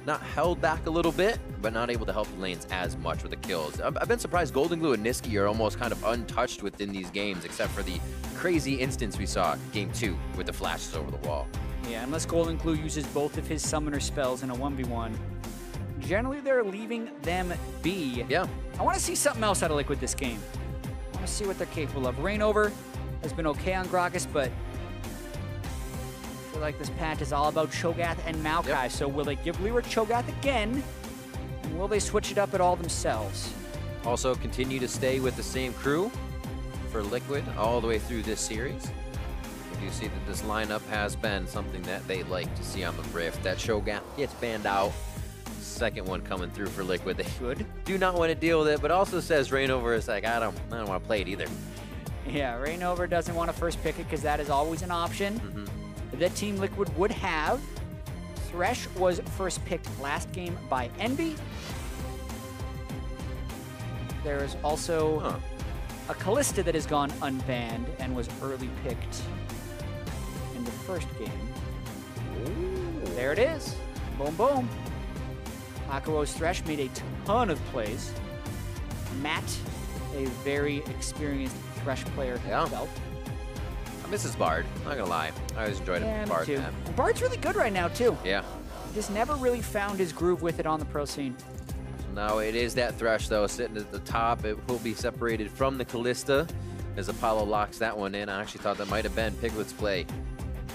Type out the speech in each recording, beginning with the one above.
not held back a little bit, but not able to help the lanes as much with the kills. I've been surprised GoldenGlue and Nisqy are almost kind of untouched within these games, except for the crazy instance we saw game 2 with the flashes over the wall. Yeah, unless GoldenGlue uses both of his summoner spells in a 1v1, generally they're leaving them be. Yeah. I want to see something else out of Liquid this game. I want to see what they're capable of. Reignover has been okay on Gragas, but I feel like this patch is all about Cho'Gath and Maokai. Yep. So will they give LirA Cho'Gath again? And will they switch it up at all themselves? Also continue to stay with the same crew for Liquid all the way through this series. We do see that this lineup has been something that they like to see on the Rift. That Cho'Gath gets banned out. Second one coming through for Liquid. They do not want to deal with it, but also says Reignover is like, I don't want to play it either. Yeah, Reignover doesn't want to first pick it because that is always an option that Team Liquid would have. Thresh was first picked last game by Envy. There is also a Kalista that has gone unbanned and was early picked in the first game. Ooh. There it is. Boom, boom. Hakuho's Thresh made a ton of plays. Matt, a very experienced Thresh player himself. I miss his Bard, not gonna lie. I always enjoyed him. Bard, too. Bard's really good right now, too. Yeah. Just never really found his groove with it on the pro scene. Now it is that Thresh, though, sitting at the top. It will be separated from the Kalista as Apollo locks that one in. I actually thought that might have been Piglet's play.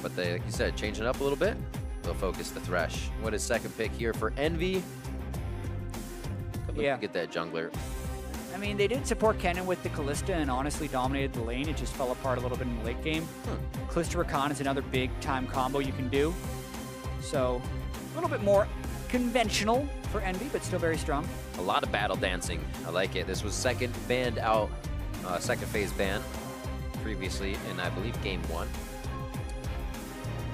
But they, like you said, changing it up a little bit. They'll focus the Thresh. What is second pick here for Envy? Yeah. Get that jungler. I mean, they did support Kennen with the Kalista and honestly dominated the lane. It just fell apart a little bit in the late game. Kalista Rakan is another big-time combo you can do. So, a little bit more conventional for Envy, but still very strong. A lot of battle dancing. I like it. This was second banned out, second phase ban previously in, I believe, game 1.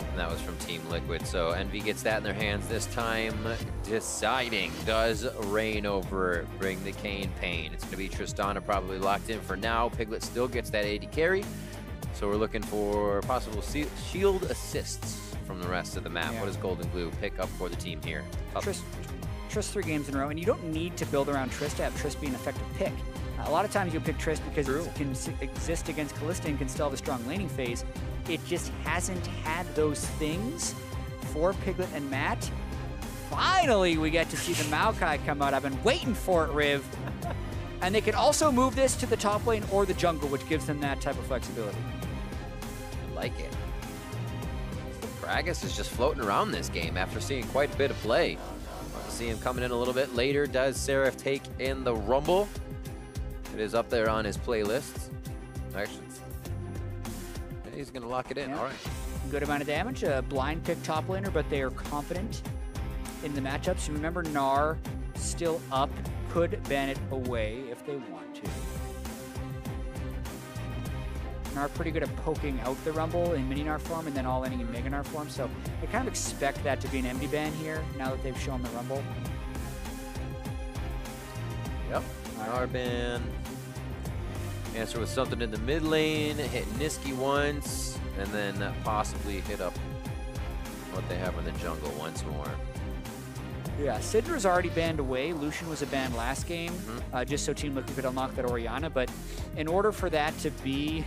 And that was from Team Liquid. So Envy gets that in their hands this time, deciding, does Reignover bring the Kane pain? It's going to be Tristana probably locked in for now. Piglet still gets that AD carry. So we're looking for possible shield assists from the rest of the map. What does GoldenGlue pick up for the team here? Trist 3 games in a row, and you don't need to build around Trist to have Trist be an effective pick. A lot of times you'll pick Trist because it can exist against Kalista and can still have a strong laning phase. It just hasn't had those things for Piglet and Matt. Finally, we get to see the Maokai come out. I've been waiting for it, Riv. And they can also move this to the top lane or the jungle, which gives them that type of flexibility. I like it. Gragas is just floating around this game after seeing quite a bit of play. Want to see him coming in a little bit later. Does Seraph take in the Rumble? It is up there on his playlist. Actually, he's going to lock it in. All right. Good amount of damage. A blind pick top laner, but they are confident in the matchups. Remember, Gnar still up. Could ban it away if they want to. Gnar pretty good at poking out the Rumble in mini Gnar form and then all ending in mega Gnar form. So I kind of expect that to be an empty ban here now that they've shown the Rumble. Yep. Gnar ban. Answer with something in the mid lane, hit Nisqy once, and then possibly hit up what they have in the jungle once more. Yeah, Sydra's already banned away. Lucian was a ban last game, just so Team Liquid could unlock that Orianna. But in order for that to be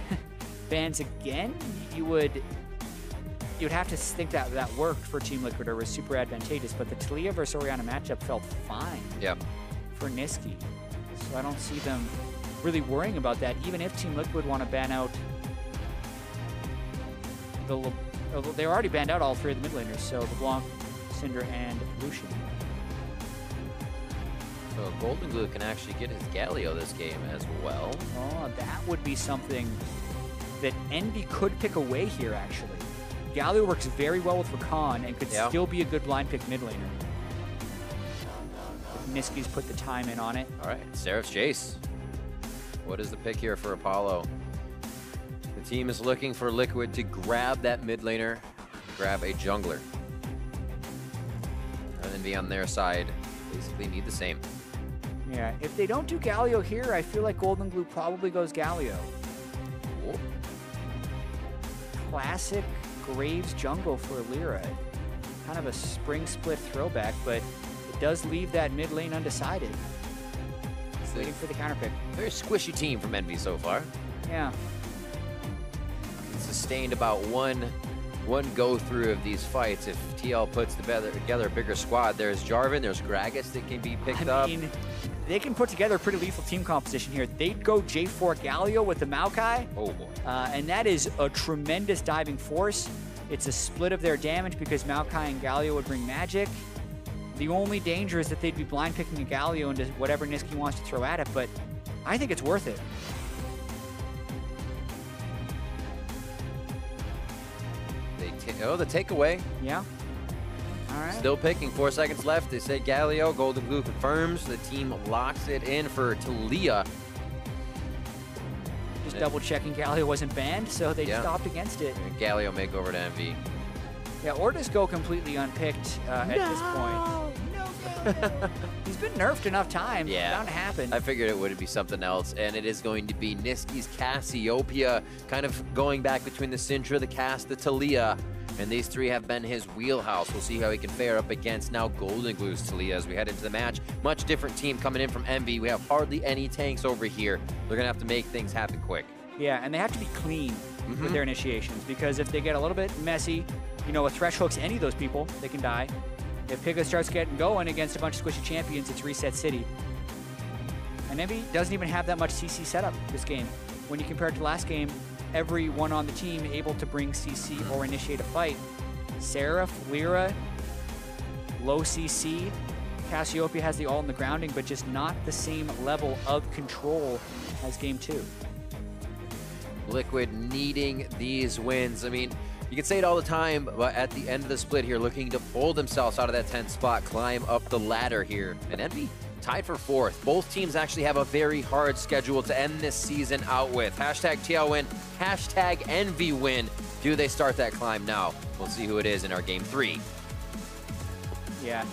bans again, you'd have to think that that worked for Team Liquid or was super advantageous. But the Taliyah versus Orianna matchup felt fine for Nisqy. So I don't see them really worrying about that, even if Team Liquid want to ban out they already banned out all 3 of the mid laners, so LeBlanc, Syndra, and Lucian. So GoldenGlue can actually get his Galio this game as well. Oh, that would be something that Envy could pick away here, actually. Galio works very well with Rakan and could still be a good blind pick mid laner. Nisqy's put the time in on it. All right, Seraph's Chase. What is the pick here for Apollo? The team is looking for Liquid to grab that mid laner, grab a jungler. And then be on their side, basically need the same. Yeah, if they don't do Galio here, I feel like GoldenGlue probably goes Galio. Cool. Classic Graves jungle for LirA. kind of a spring split throwback, but it does leave that mid lane undecided. Waiting for the counter pick. Very squishy team from EnVy so far. Yeah. Sustained about one go through of these fights. If TL puts together a bigger squad, there's Jarvan, there's Gragas that can be picked up. I mean, they can put together a pretty lethal team composition here. They'd go J4 Galio with the Maokai. Oh boy. And that is a tremendous diving force. It's a split of their damage because Maokai and Galio would bring magic. The only danger is that they'd be blind picking a Galio into whatever Nisqy wants to throw at it, but I think it's worth it. The takeaway. Yeah. All right. Still picking, 4 seconds left. They say Galio, GoldenGlue confirms. The team locks it in for Taliyah. Just double checking Galio wasn't banned, so they stopped against it. And Galio make over to EnVy. Yeah, or just go completely unpicked at this point. No, Galio. He's been nerfed enough times. Yeah. Bound to happen. I figured it would be something else, and it is going to be Nisqy's Cassiopeia, kind of going back between the Syndra, the Cass, the Taliyah. And these three have been his wheelhouse. We'll see how he can fare up against now GoldenGlue's Taliyah as we head into the match. Much different team coming in from EnVy. We have hardly any tanks over here. They're gonna have to make things happen quick. Yeah, and they have to be clean with their initiations, because if they get a little bit messy, you know, a Thresh hooks any of those people, they can die. If Piglet starts getting going against a bunch of squishy champions, it's reset city. And EnVy doesn't even have that much CC setup this game. When you compare it to last game, everyone on the team able to bring CC or initiate a fight. Seraph, LirA, low CC. Cassiopeia has the all in the grounding, but just not the same level of control as game 2. Liquid needing these wins. I mean, you can say it all the time, but at the end of the split here, looking to pull themselves out of that 10th spot, climb up the ladder here. And EnVy tied for 4th. Both teams actually have a very hard schedule to end this season out with. Hashtag TL win, hashtag EnVy win. Do they start that climb now? We'll see who it is in our game 3. Yeah.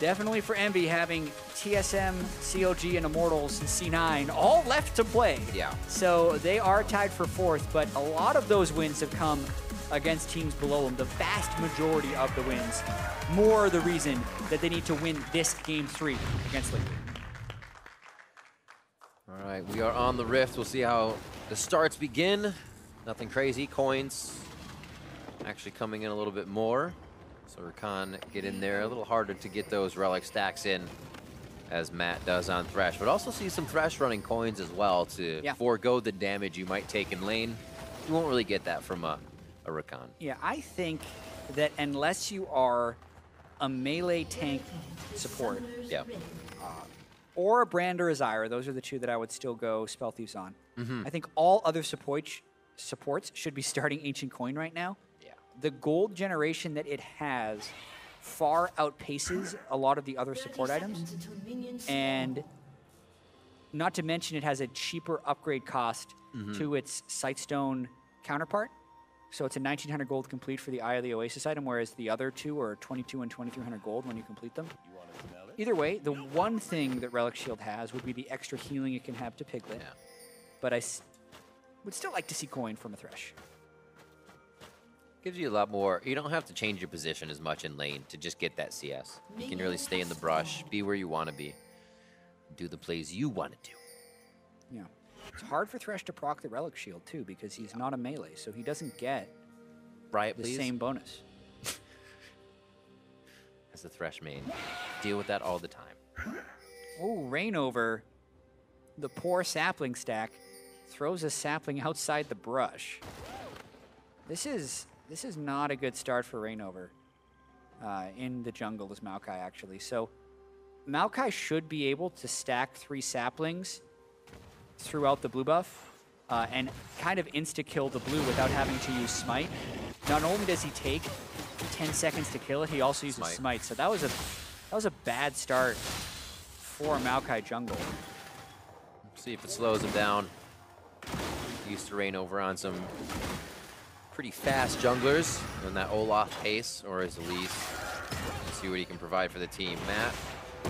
Definitely for EnVy, having TSM, COG, and Immortals and C9 all left to play. Yeah. So they are tied for 4th, but a lot of those wins have come against teams below them. The vast majority of the wins. More the reason that they need to win this game 3 against Liquid. All right, we are on the Rift. We'll see how the starts begin. Nothing crazy. Coins actually coming in a little bit more. So Rakan get in there. A little harder to get those relic stacks in, as Matt does on Thresh. But also see some Thresh running coins as well to forego the damage you might take in lane. You won't really get that from a Rakan. Yeah, I think that unless you are a melee tank support, or a Brand or a Zyra, those are the two that I would still go Spell Thieves on. I think all other supports should be starting Ancient Coin right now. The gold generation that it has far outpaces a lot of the other support items. And not to mention it has a cheaper upgrade cost to its Sightstone counterpart. So it's a 1900 gold complete for the Eye of the Oasis item, whereas the other two are 22 and 2300 gold when you complete them. Either way, the one thing that Relic Shield has would be the extra healing it can have to Piglet. But I would still like to see coin from a Thresh. Gives you a lot more. You don't have to change your position as much in lane to just get that CS. You can really stay in the brush, be where you want to be, do the plays you want to do. Yeah. It's hard for Thresh to proc the Relic Shield, too, because he's not a melee, so he doesn't get the same bonus. As a Thresh main, deal with that all the time. Oh, Rainover, the poor sapling stack, throws a sapling outside the brush. This is not a good start for Rainover in the jungle as Maokai, actually. So Maokai should be able to stack 3 saplings throughout the blue buff and kind of insta-kill the blue without having to use Smite. Not only does he take 10 seconds to kill it, he also uses Smite. So that was a bad start for Maokai jungle. See if it slows him down. Used to reign over on some pretty fast junglers in that Olaf pace, or his Elise. See what he can provide for the team. Matt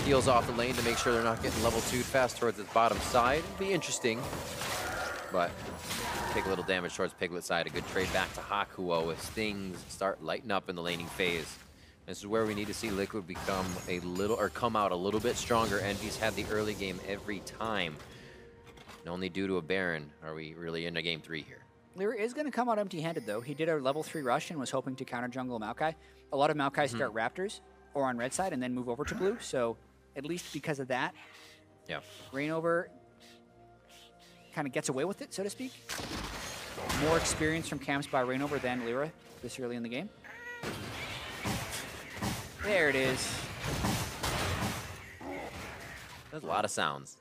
heals off the lane to make sure they're not getting level 2'd fast towards his bottom side. It'll be interesting, but take a little damage towards Piglet's side. A good trade back to Hakuho as things start lighting up in the laning phase. This is where we need to see Liquid become a little, or come out a little bit stronger. EnVyUs had the early game every time. And only due to a Baron are we really into game 3 here. LirA is going to come out empty-handed, though. He did a level 3 rush and was hoping to counter jungle Maokai. A lot of Maokai start Raptors or on red side and then move over to blue. So at least because of that, yeah, Reignover kind of gets away with it, so to speak. More experience from camps by Reignover than LirA this early in the game. There it is. There's a lot of sounds.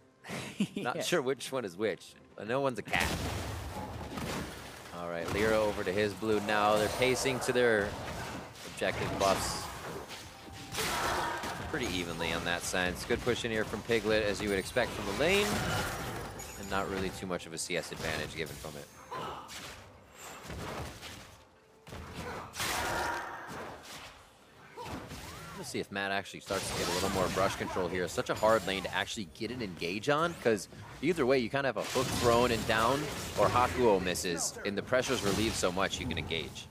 Not Yes. sure which one is which. No one's a cat. All right, LirA over to his blue now. They're pacing to their objective buffs pretty evenly on that sense. Good push in here from Piglet, as you would expect from the lane. And not really too much of a CS advantage given from it. Let's see if Matt actually starts to get a little more brush control here. It's such a hard lane to actually get an engage on, because either way, you kind of have a hook thrown and down, or Hakuho misses, and the pressure's relieved so much you can engage.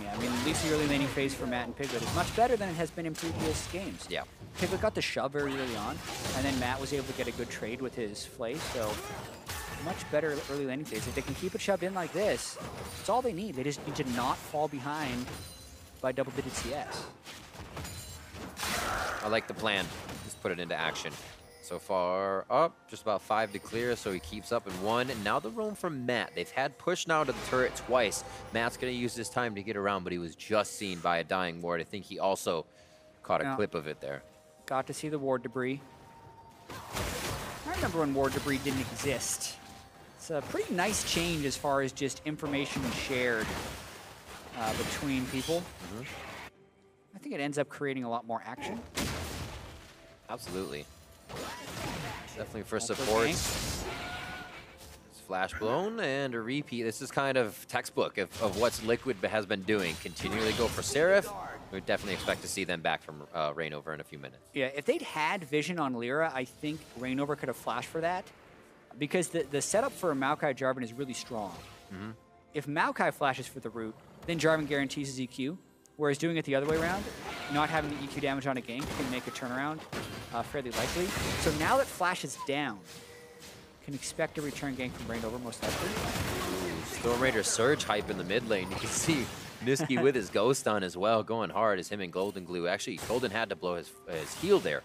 Yeah, I mean, at least the early laning phase for Matt and Piglet is much better than it has been in previous games. Yeah. Piglet got the shove very early on, and then Matt was able to get a good trade with his Flay, so much better early laning phase. If they can keep it shoved in like this, it's all they need. They just need to not fall behind by double-digit CS. I like the plan. Just put it into action. So far up, just about 5 to clear, so he keeps up in 1. And now the roam from Matt. They've had push now to the turret twice. Matt's going to use this time to get around, but he was just seen by a dying ward. I think he also caught a clip of it there. Got to see the ward debris. I remember when ward debris didn't exist. It's a pretty nice change as far as just information shared between people. I think it ends up creating a lot more action. Absolutely. Definitely for supports. It's flash blown and a repeat. This is kind of textbook of what Liquid has been doing. Continually go for Seraph. We would definitely expect to see them back from Reignover in a few minutes. Yeah, if they'd had vision on LirA, I think Reignover could have flashed for that, because the setup for a Maokai Jarvan is really strong. If Maokai flashes for the root, then Jarvan guarantees his EQ, whereas doing it the other way around, not having the EQ damage on a gank can make a turnaround fairly likely. So now that Flash is down, can expect a return gank from Reignover most likely. Storm Raider surge hype in the mid lane. You can see Nisqy with his ghost on as well, going hard as him and GoldenGlue. Actually, Golden had to blow his heal there.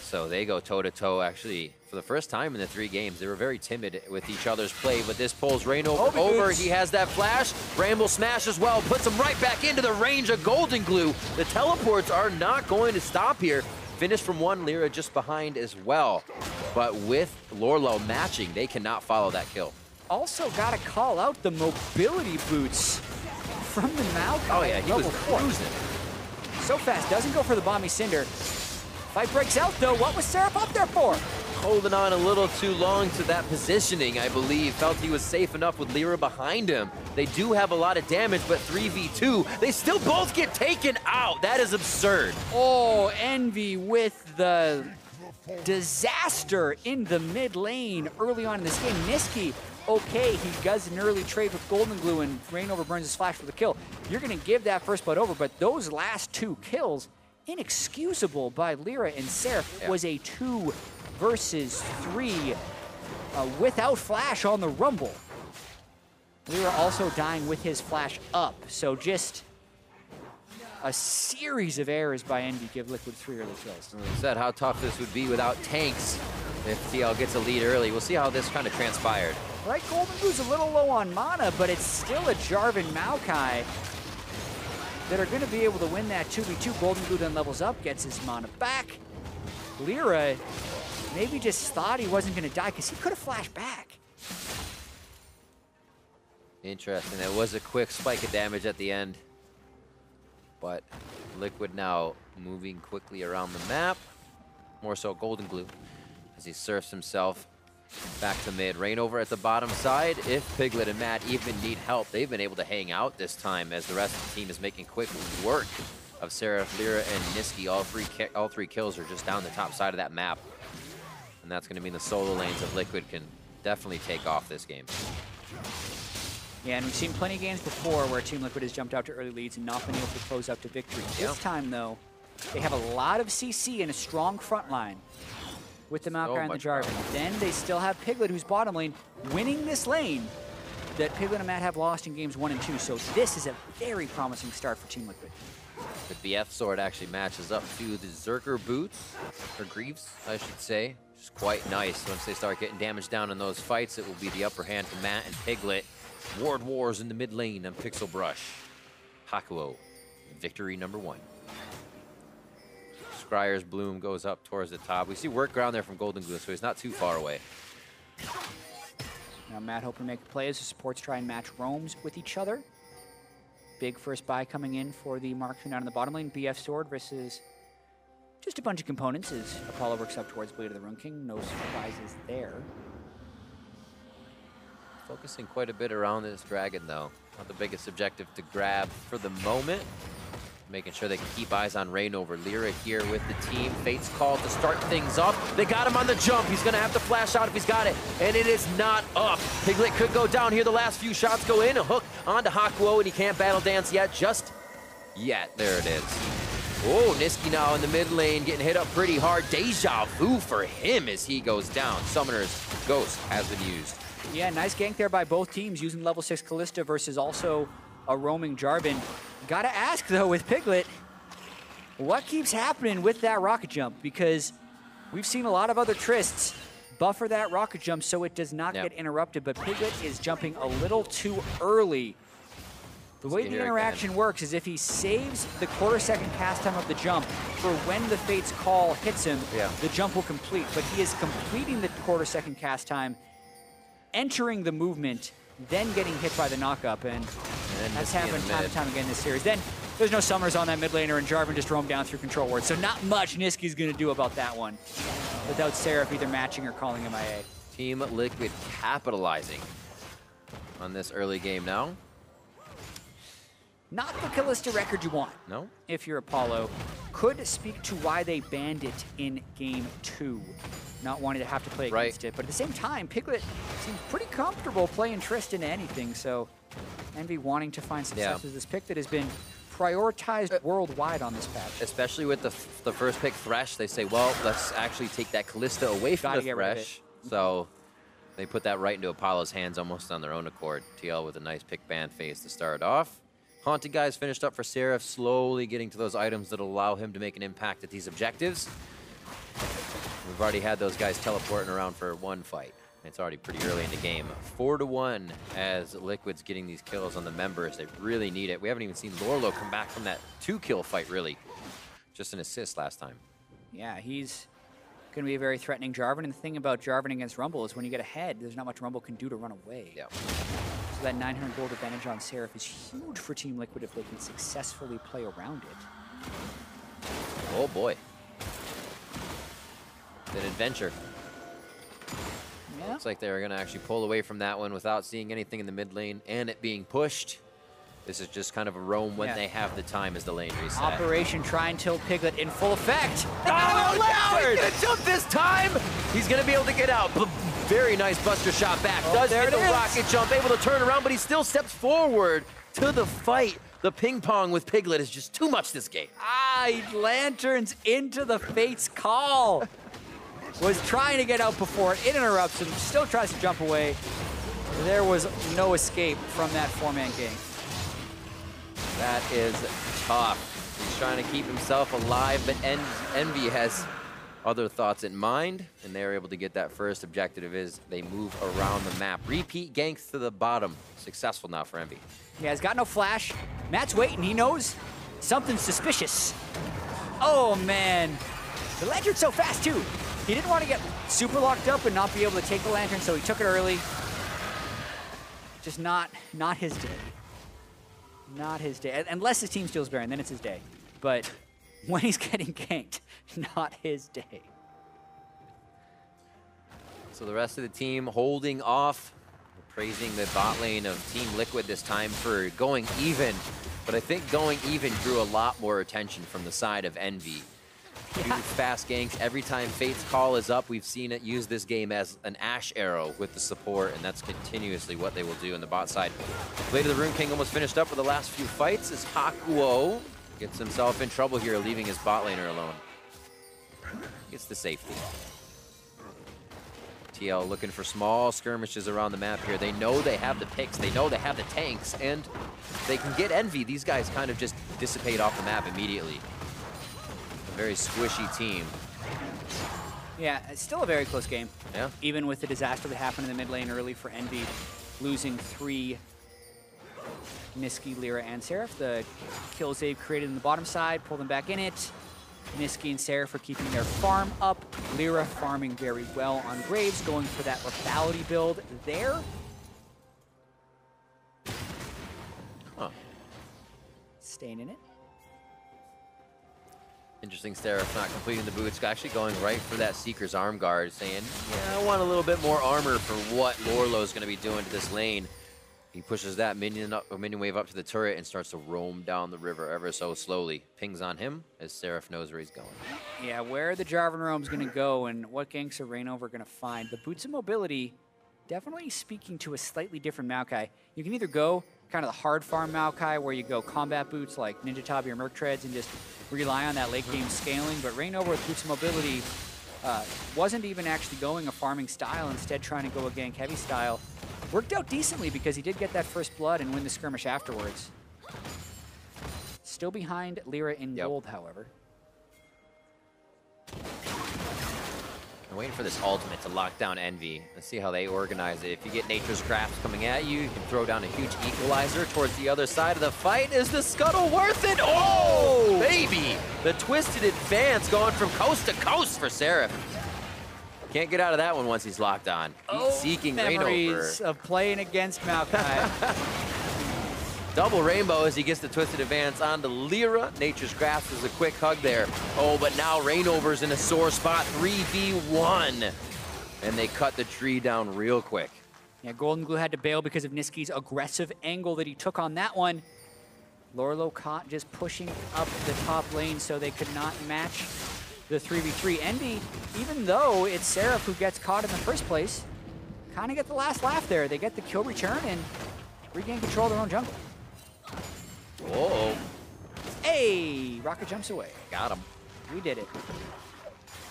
So they go toe-to-toe, actually, for the first time in the 3 games. They were very timid with each other's play, but this pulls Reignover over. He has that flash. Bramble smash as well, puts him right back into the range of GoldenGlue. The teleports are not going to stop here. Finish from 1, LirA just behind as well. But with Lourlo matching, they cannot follow that kill. Also got to call out the mobility boots from the Maokai. Oh yeah, he was cruising. So fast, doesn't go for the Bomby Cinder. Fight breaks out though. What was Seraph up there for? Holding on a little too long to that positioning, I believe. Felt he was safe enough with LirA behind him. They do have a lot of damage, but 3v2, they still both get taken out. That is absurd. Oh, Envy with the disaster in the mid lane early on in this game. Nisqy, okay, he does an early trade with GoldenGlue and Reignover burns his flash for the kill. You're going to give that first blood over, but those last 2 kills, inexcusable by LirA and Seraph. It was a 2 versus 3 without flash on the Rumble. LirA also dying with his flash up, so just a series of errors by Envy give Liquid 3 early kills. We said how tough this would be without tanks if TL gets a lead early. We'll see how this kind of transpired. Right, GoldenGlue's a little low on mana, but it's still a Jarvan Maokai that are going to be able to win that 2v2. GoldenGlue then levels up, gets his mana back. LirA maybe just thought he wasn't going to die because he could have flashed back. Interesting. That was a quick spike of damage at the end. But Liquid now moving quickly around the map. More so GoldenGlue as he surfs himself back to mid. Reignover at the bottom side. If Piglet and Matt even need help, they've been able to hang out this time as the rest of the team is making quick work of Seraph, LirA, and Nisqy. All three kills are just down the top side of that map. And that's going to mean the solo lanes of Liquid can definitely take off this game. Yeah, and we've seen plenty of games before where Team Liquid has jumped out to early leads and not been able to close up to victory. This time, though, they have a lot of CC and a strong front line with the Maokai and the Jarvan. Then they still have Piglet, who's bottom lane, winning this lane that Piglet and Matt have lost in games 1 and 2. So this is a very promising start for Team Liquid. The BF sword actually matches up to the Zerker boots, or Greaves, I should say. Which is quite nice. Once they start getting damage down in those fights, it will be the upper hand for Matt and Piglet. Ward wars in the mid lane on Pixel Brush. Hakuho, victory number 1. Scryer's Bloom goes up towards the top. We see work ground there from GoldenGlue, so he's not too far away. Now Matt hoping to make a play as the supports try and match roams with each other. Big first buy coming in for the marksman down in the bottom lane. BF sword versus just a bunch of components as Apollo works up towards Blade of the Rune King. No surprises there. Focusing quite a bit around this dragon, though. Not the biggest objective to grab for the moment. Making sure they can keep eyes on Rain over LirA here with the team. Fate's call to start things up. They got him on the jump. He's going to have to flash out if he's got it. And it is not up. Piglet could go down here. The last few shots go in. A hook onto Hakuho, and he can't battle dance yet. Just yet. There it is. Oh, Nisqy now in the mid lane, getting hit up pretty hard. Deja vu for him as he goes down. Summoner's Ghost has been used. Yeah, nice gank there by both teams using level 6 Kalista versus also a roaming Jarvan. Gotta ask, though, with Piglet, what keeps happening with that rocket jump? Because we've seen a lot of other Trists buffer that rocket jump so it does not get interrupted, but Piglet is jumping a little too early. The way the interaction works is if he saves the quarter-second cast time of the jump for when the Fate's call hits him, the jump will complete. But he is completing the quarter-second cast time, entering the movement, then getting hit by the knockup, and that's happened time and time again this series. Then there's no summers on that mid laner, and Jarvan just roamed down through control ward, so not much Nisqy's going to do about that one without Seraph either matching or calling MIA. Team Liquid capitalizing on this early game now. Not the Kalista record you want. No. If you're Apollo. Could speak to why they banned it in game 2. Not wanting to have to play against it. But at the same time, Piglet seems pretty comfortable playing Trist into anything. So Envy wanting to find success with this pick that has been prioritized worldwide on this patch. Especially with the first pick, Thresh. They say, well, let's actually take that Kalista away from the Thresh. So they put that right into Apollo's hands almost on their own accord. TL with a nice pick ban phase to start off. Haunted Guys finished up for Seraph, slowly getting to those items that allow him to make an impact at these objectives. We've already had those guys teleporting around for one fight. It's already pretty early in the game. 4-1 as Liquid's getting these kills on the members. They really need it. We haven't even seen Lourlo come back from that 2-kill fight, really. Just an assist last time. Yeah, he's going to be a very threatening Jarvan. And the thing about Jarvan against Rumble is when you get ahead, there's not much Rumble can do to run away. Yeah. So that 900 gold advantage on Seraph is huge for Team Liquid if they can successfully play around it. Oh boy. An adventure. Yeah. Looks like they were going to actually pull away from that one without seeing anything in the mid lane and it being pushed. This is just kind of a roam when they have the time as the lane reset. Operation Try and Tilt Piglet in full effect. Oh, no, he's going to jump this time. He's going to be able to get out. Very nice buster shot back. Does hit the rocket jump, able to turn around, but he still steps forward to the fight. The ping pong with Piglet is just too much this game. He lanterns into the Fate's call. Was trying to get out before it interrupts him, still tries to jump away. There was no escape from that 4-man gang. That is tough. He's trying to keep himself alive, but Envy has other thoughts in mind, and they're able to get that first objective as they move around the map. Repeat ganks to the bottom. Successful now for Envy. Yeah, he's got no flash. Matt's waiting. He knows something's suspicious. Oh, man. The lantern's so fast, too. He didn't want to get super locked up and not be able to take the lantern, so he took it early. Just not his day. Not his day. Unless his team steals Baron, then it's his day. But when he's getting ganked, not his day. So the rest of the team holding off, praising the bot lane of Team Liquid this time for going even. But I think going even drew a lot more attention from the side of Envy. Huge fast ganks. Every time Fate's Call is up, we've seen it use this game as an Ashe arrow with the support, and that's continuously what they will do in the bot side. Blade of the Rune King almost finished up with the last few fights as Hakuho gets himself in trouble here, leaving his bot laner alone. Gets the safety. TL looking for small skirmishes around the map here. They know they have the picks, they know they have the tanks, and they can get Envy. These guys kind of just dissipate off the map immediately. A very squishy team. Yeah, it's still a very close game. Yeah. Even with the disaster that happened in the mid lane early for Envy, losing 3 Nisqy, LirA, and Seraph. The kills they've created in the bottom side, pull them back in it. Nisqy and Seraph are keeping their farm up. LirA farming very well on Graves, going for that lethality build there. Huh. Staying in it. Interesting, Seraph not completing the boots, actually going right for that Seeker's arm guard, saying, yeah, I want a little bit more armor for what Lourlo is going to be doing to this lane. He pushes that minion wave up to the turret and starts to roam down the river ever so slowly. Pings on him as Seraph knows where he's going. Yeah, where the Jarvan roam's going to go and what ganks are Reignover going to find. The boots of mobility definitely speaking to a slightly different Maokai. You can either go kind of the hard farm Maokai where you go combat boots like Ninja Tabi or Merc Treads and just rely on that late game scaling, but Reignover with boots of mobility wasn't even actually going a farming style, instead trying to go a gank heavy style. Worked out decently because he did get that first blood and win the skirmish afterwards. Still behind LirA in gold, however. I'm waiting for this ultimate to lock down Envy. Let's see how they organize it. If you get Nature's Grasp coming at you, you can throw down a huge equalizer towards the other side of the fight. Is the scuttle worth it? Oh, baby! The twisted advance going from coast to coast for Seraph. Can't get out of that one once he's locked on. He's seeking memories Reignover. of playing against Maokai. Double rainbow as he gets the twisted advance onto LirA. Nature's Grasp is a quick hug there. Oh, but now Reignover's in a sore spot, 3v1. And they cut the tree down real quick. Yeah, GoldenGlue had to bail because of Nisqy's aggressive angle that he took on that one. Lourlo caught just pushing up the top lane so they could not match the 3v3. Envy, even though it's Seraph who gets caught in the first place, kind of get the last laugh there. They get the kill return and regain control of their own jungle. Whoa. Hey, Rocket jumps away. Got him. We did it.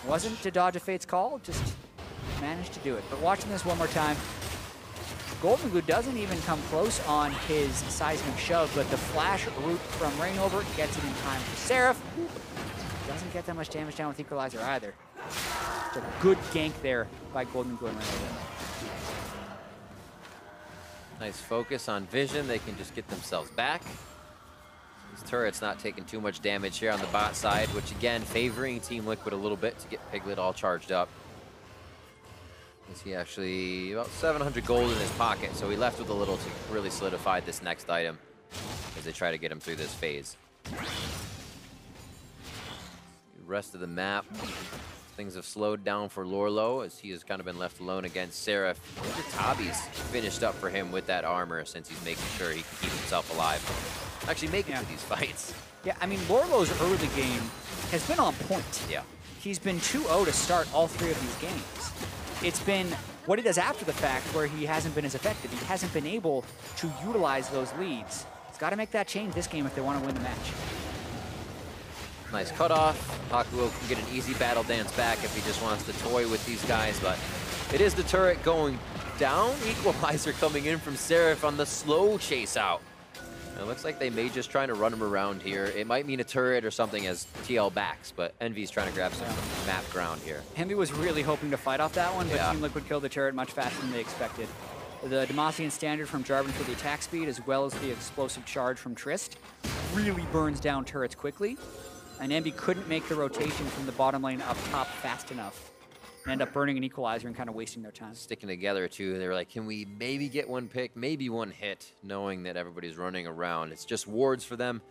Wasn't to dodge a Fate's Call, just managed to do it. But watching this one more time, GoldenGlue doesn't even come close on his seismic shove, but the flash route from Reignover gets it in time for Seraph. Doesn't get that much damage down with Equalizer either. It's a good gank there by GoldenGlue and Reignover. Nice focus on vision. They can just get themselves back. These turrets not taking too much damage here on the bot side, which again, favoring Team Liquid a little bit to get Piglet all charged up. Is he actually about 700 gold in his pocket, so he left with a little to really solidify this next item as they try to get him through this phase. Rest of the map, things have slowed down for Lourlo as he has kind of been left alone against Seraph. Tabi's finished up for him with that armor since he's making sure he can keep himself alive. Actually make it to these fights. Yeah, I mean, Lourlo's early game has been on point. Yeah. He's been 2-0 to start all 3 of these games. It's been what he does after the fact where he hasn't been as effective. He hasn't been able to utilize those leads. He's got to make that change this game if they want to win the match. Nice cutoff. Hakuho can get an easy battle dance back if he just wants to toy with these guys, but it is the turret going down. Equalizer coming in from Seraph on the slow chase out. It looks like they may just trying to run him around here. It might mean a turret or something as TL backs, but Envy's trying to grab some map ground here. Envy was really hoping to fight off that one, but Team Liquid killed the turret much faster than they expected. The Demacian standard from Jarvan for the attack speed, as well as the explosive charge from Trist, really burns down turrets quickly. And Envy couldn't make the rotation from the bottom lane up top fast enough. And end up burning an equalizer and kind of wasting their time. Sticking together too, they were like, can we maybe get one pick, maybe one hit, knowing that everybody's running around. It's just wards for them.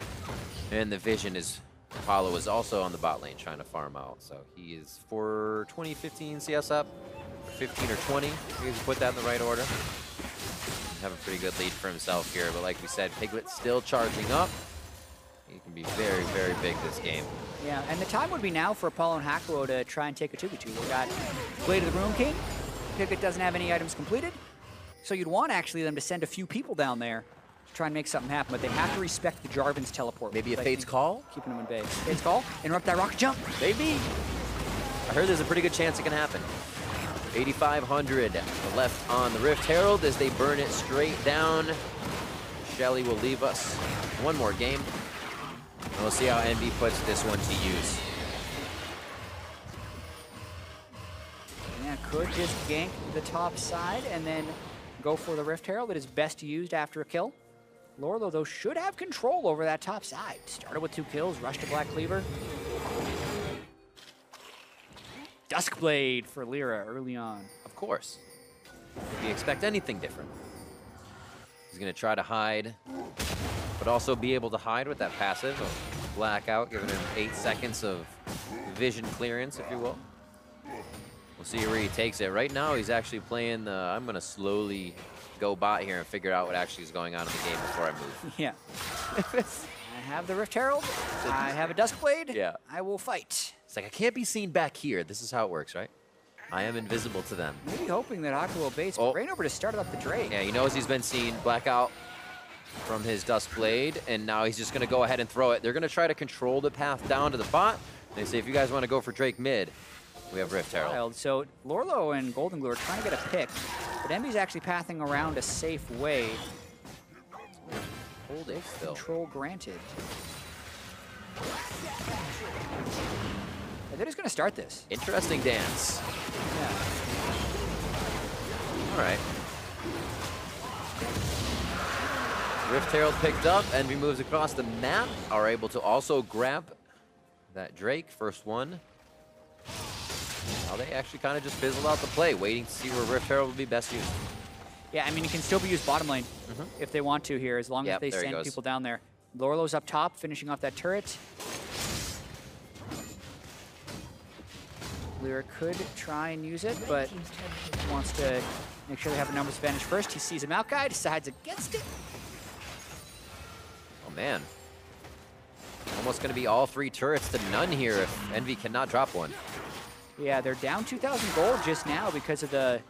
And the vision is, Apollo is also on the bot lane trying to farm out. So he is for 20-15 CS up, 15 or 20. You can put that in the right order. Have a pretty good lead for himself here, but like we said, Piglet still charging up. He can be very, very big this game. Yeah, and the time would be now for Apollo and Hakuho to try and take a 2v2. We got Blade of the Ruin King. Piglet doesn't have any items completed. So you'd want actually them to send a few people down there to try and make something happen, but they have to respect the Jarvan's teleport. Maybe a Fate's Call? Keeping them in base. Fate's Call? Interrupt that rocket jump. Maybe. I heard there's a pretty good chance it can happen. 8,500 left on the Rift Herald as they burn it straight down. Shelly will leave us one more game. And we'll see how Envy puts this one to use. Yeah, could just gank the top side and then go for the Rift Herald that is best used after a kill. Lourlo, though, should have control over that top side. Started with 2 kills, rushed to Black Cleaver. Duskblade for LirA early on. Of course. If you expect anything different. He's going to try to hide, but also be able to hide with that passive of Blackout, giving him 8 seconds of vision clearance, if you will. We'll see where he takes it. Right now, he's actually playing the, I'm going to slowly go bot here and figure out what actually is going on in the game before I move. Yeah. I have the Rift Herald. I have a Duskblade. Yeah. I will fight. It's like, I can't be seen back here. This is how it works, right? I am invisible to them. Maybe hoping that Hakuho baits, but Rainover just started up the Drake. Yeah, he knows he's been seen. Blackout from his Duskblade, and now he's just going to go ahead and throw it. They're going to try to control the path down to the bot. They say, if you guys want to go for Drake mid, we have Rift Herald. So Lourlo and GoldenGlue are trying to get a pick, but Envy's actually pathing around a safe way. Hold it still. Control granted. Yeah, they're just going to start this. Interesting dance. Yeah. All right. Rift Herald picked up. Envy moves across the map. Are able to also grab that Drake. First one. Now they actually kind of just fizzled out the play, waiting to see where Rift Herald will be best used. Yeah, I mean, it can still be used bottom lane if they want to here, as long as they send people down there. Lourlo's up top, finishing off that turret. LirA could try and use it, but wants to make sure they have a numbers advantage first. He sees a Maokai, decides against it. Oh, man. Almost going to be all 3 turrets to none here if Envy cannot drop one. Yeah, they're down 2,000 gold just now because of the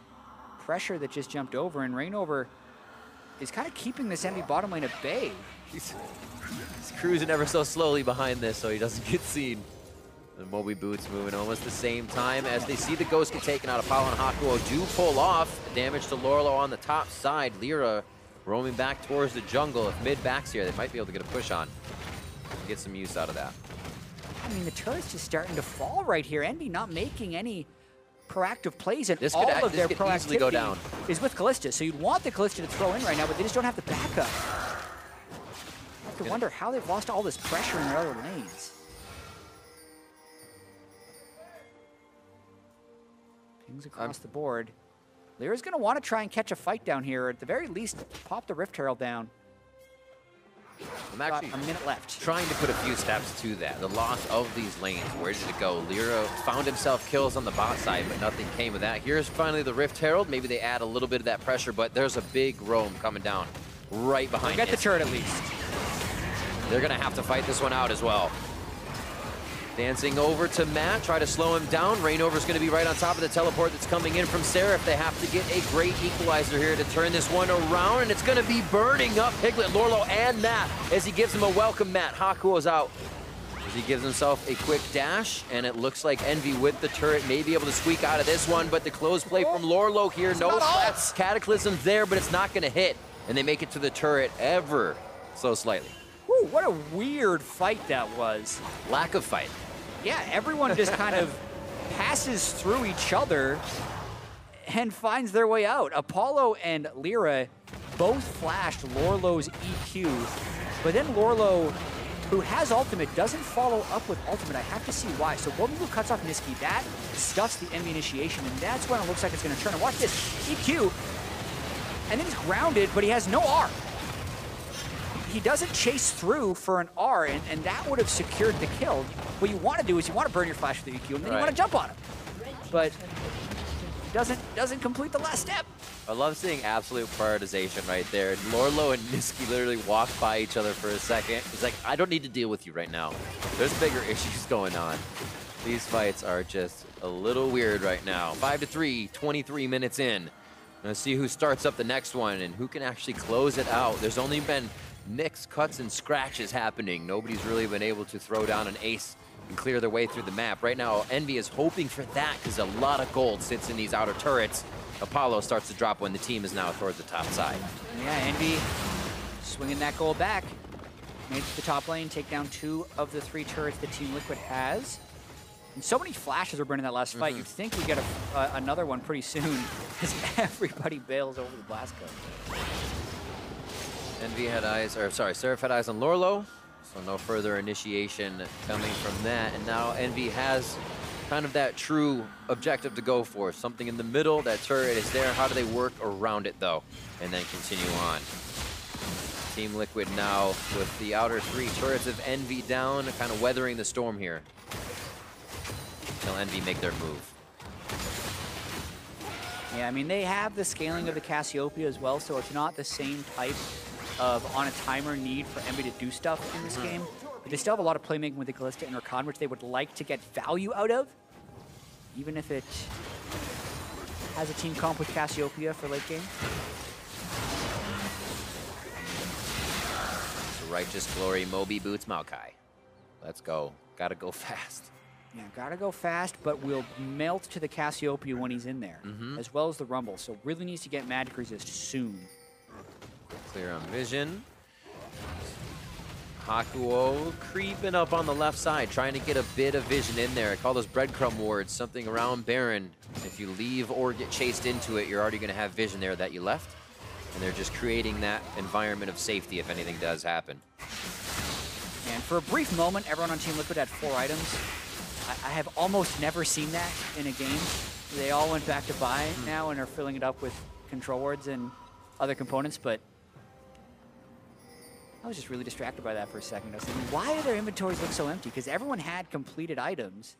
pressure that just jumped over, and Rainover is kind of keeping this Envy bottom lane at bay. He's cruising ever so slowly behind this so he doesn't get seen. The Moby Boots moving almost the same time as they see the Ghost get taken out. Apollo and Hakuho do pull off. Damage to Lourlo on the top side. LirA roaming back towards the jungle. If mid backs here, they might be able to get a push on. Get some use out of that. I mean, the turret's just starting to fall right here. Envy not making any proactive plays, and this all could, of their easily go down. is with Kalista. So you'd want the Kalista to throw in right now, but they just don't have the backup. I have to wonder how they've lost all this pressure in their other lanes. Pings across the board. LirA's going to want to try and catch a fight down here, or at the very least, pop the Rift Herald down. I'm actually a minute left. Trying to put a few steps to that. The loss of these lanes. Where did it go? LirA found himself kills on the bot side, but nothing came of that. Here's finally the Rift Herald. Maybe they add a little bit of that pressure, but there's a big roam coming down right behind Get the turret at least. They're going to have to fight this one out as well. Dancing over to Matt, try to slow him down. Rainover's going to be right on top of the teleport that's coming in from Seraph. They have to get a great equalizer here to turn this one around, and it's going to be burning up Piglet, Lourlo, and Matt as he gives him a welcome Matt. Hakuho's out as he gives himself a quick dash, and it looks like Envy with the turret may be able to squeak out of this one, but the close play from Lourlo here. No flats. Cataclysm's there, but it's not going to hit, and they make it to the turret ever so slightly. Whew, what a weird fight that was. Lack of fight. Yeah, everyone just kind of passes through each other and finds their way out. Apollo and LirA both flashed Lourlo's EQ, but then Lourlo, who has ultimate, doesn't follow up with ultimate. I have to see why. So GoldenGlue cuts off Nisqy. That stuffs the Envy initiation, and that's when it looks like it's going to turn. And watch this, EQ, and then he's grounded, but he has no R. He doesn't chase through for an R, and that would have secured the kill. What you want to do is you want to burn your flash with the EQ, and then you want to jump on him. But doesn't complete the last step. I love seeing absolute prioritization right there. Lourlo and Nisqy literally walked by each other for a second. He's like, I don't need to deal with you right now. There's bigger issues going on. These fights are just a little weird right now. 5-3, 23 minutes in. Let's see who starts up the next one and who can actually close it out. There's only been nicks, cuts, and scratches happening. Nobody's really been able to throw down an ace and clear their way through the map. Right now, Envy is hoping for that because a lot of gold sits in these outer turrets. Apollo starts to drop when the team is now towards the top side. Yeah, Envy swinging that gold back. Made it to the top lane, take down 2 of the 3 turrets that Team Liquid has. And so many flashes were burning that last fight. You'd think we get another one pretty soon as everybody bails over the blast code. Envy had eyes, or sorry, Seraph had eyes on Lourlo, so no further initiation coming from that. And now Envy has kind of that true objective to go for. Something in the middle, that turret is there. How do they work around it though? And then continue on. Team Liquid now with the outer 3 turrets of Envy down, kind of weathering the storm here. Until Envy make their move. Yeah, I mean, they have the scaling of the Cassiopeia as well, so it's not the same type of on-a-timer need for Envy to do stuff in this game. But they still have a lot of playmaking with the Kalista and Rakan, which they would like to get value out of, even if it has a team comp with Cassiopeia for late game. So Righteous Glory, Moby Boots, Maokai. Let's go. Gotta go fast. Yeah, gotta go fast, but will melt to the Cassiopeia when he's in there, as well as the Rumble. So really needs to get magic resist soon. Clear on vision. Hakuho creeping up on the left side, trying to get a bit of vision in there. I call those breadcrumb wards, something around Baron. If you leave or get chased into it, you're already gonna have vision there that you left. And they're just creating that environment of safety if anything does happen. And for a brief moment, everyone on Team Liquid had 4 items. I have almost never seen that in a game. They all went back to buy now and are filling it up with control wards and other components, but I was just really distracted by that for a second. I was thinking, why do their inventories look so empty? Because everyone had completed items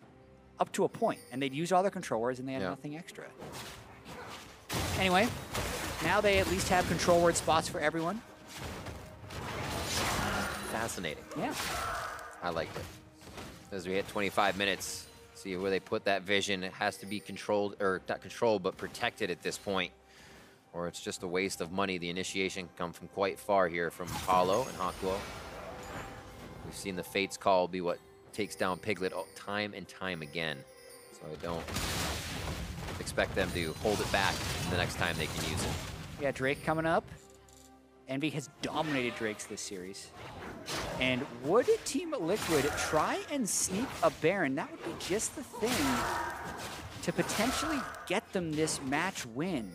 up to a point, and they'd used all their control wards and they had nothing extra. Anyway, now they at least have control ward spots for everyone. Fascinating. Yeah. I like it. As we hit 25 minutes, see where they put that vision. It has to be controlled, or not controlled, but protected at this point, or it's just a waste of money. The initiation come from quite far here from Apollo and Hakuho. We've seen the Fates call be what takes down Piglet time and time again. So I don't expect them to hold it back the next time they can use it. Yeah, Drake coming up. Envy has dominated Drakes this series. And would Team Liquid try and sneak a Baron? That would be just the thing to potentially get them this match win.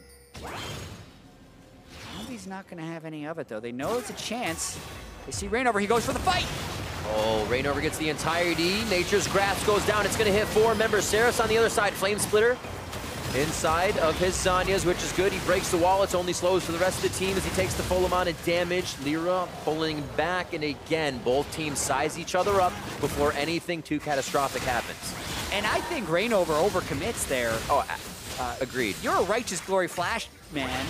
Envy's not going to have any of it, though. They know it's a chance. They see Rainover. He goes for the fight. Oh, Rainover gets the entirety. Nature's Grasp goes down. It's going to hit 4 members. Seraph's on the other side. Flame Splitter inside of his Zhonya's, which is good. He breaks the wall. It's only slows for the rest of the team as he takes the full amount of damage. LirA pulling back, and again, both teams size each other up before anything too catastrophic happens. And I think Rainover overcommits there. Oh, agreed. You're a Righteous Glory Flash, man.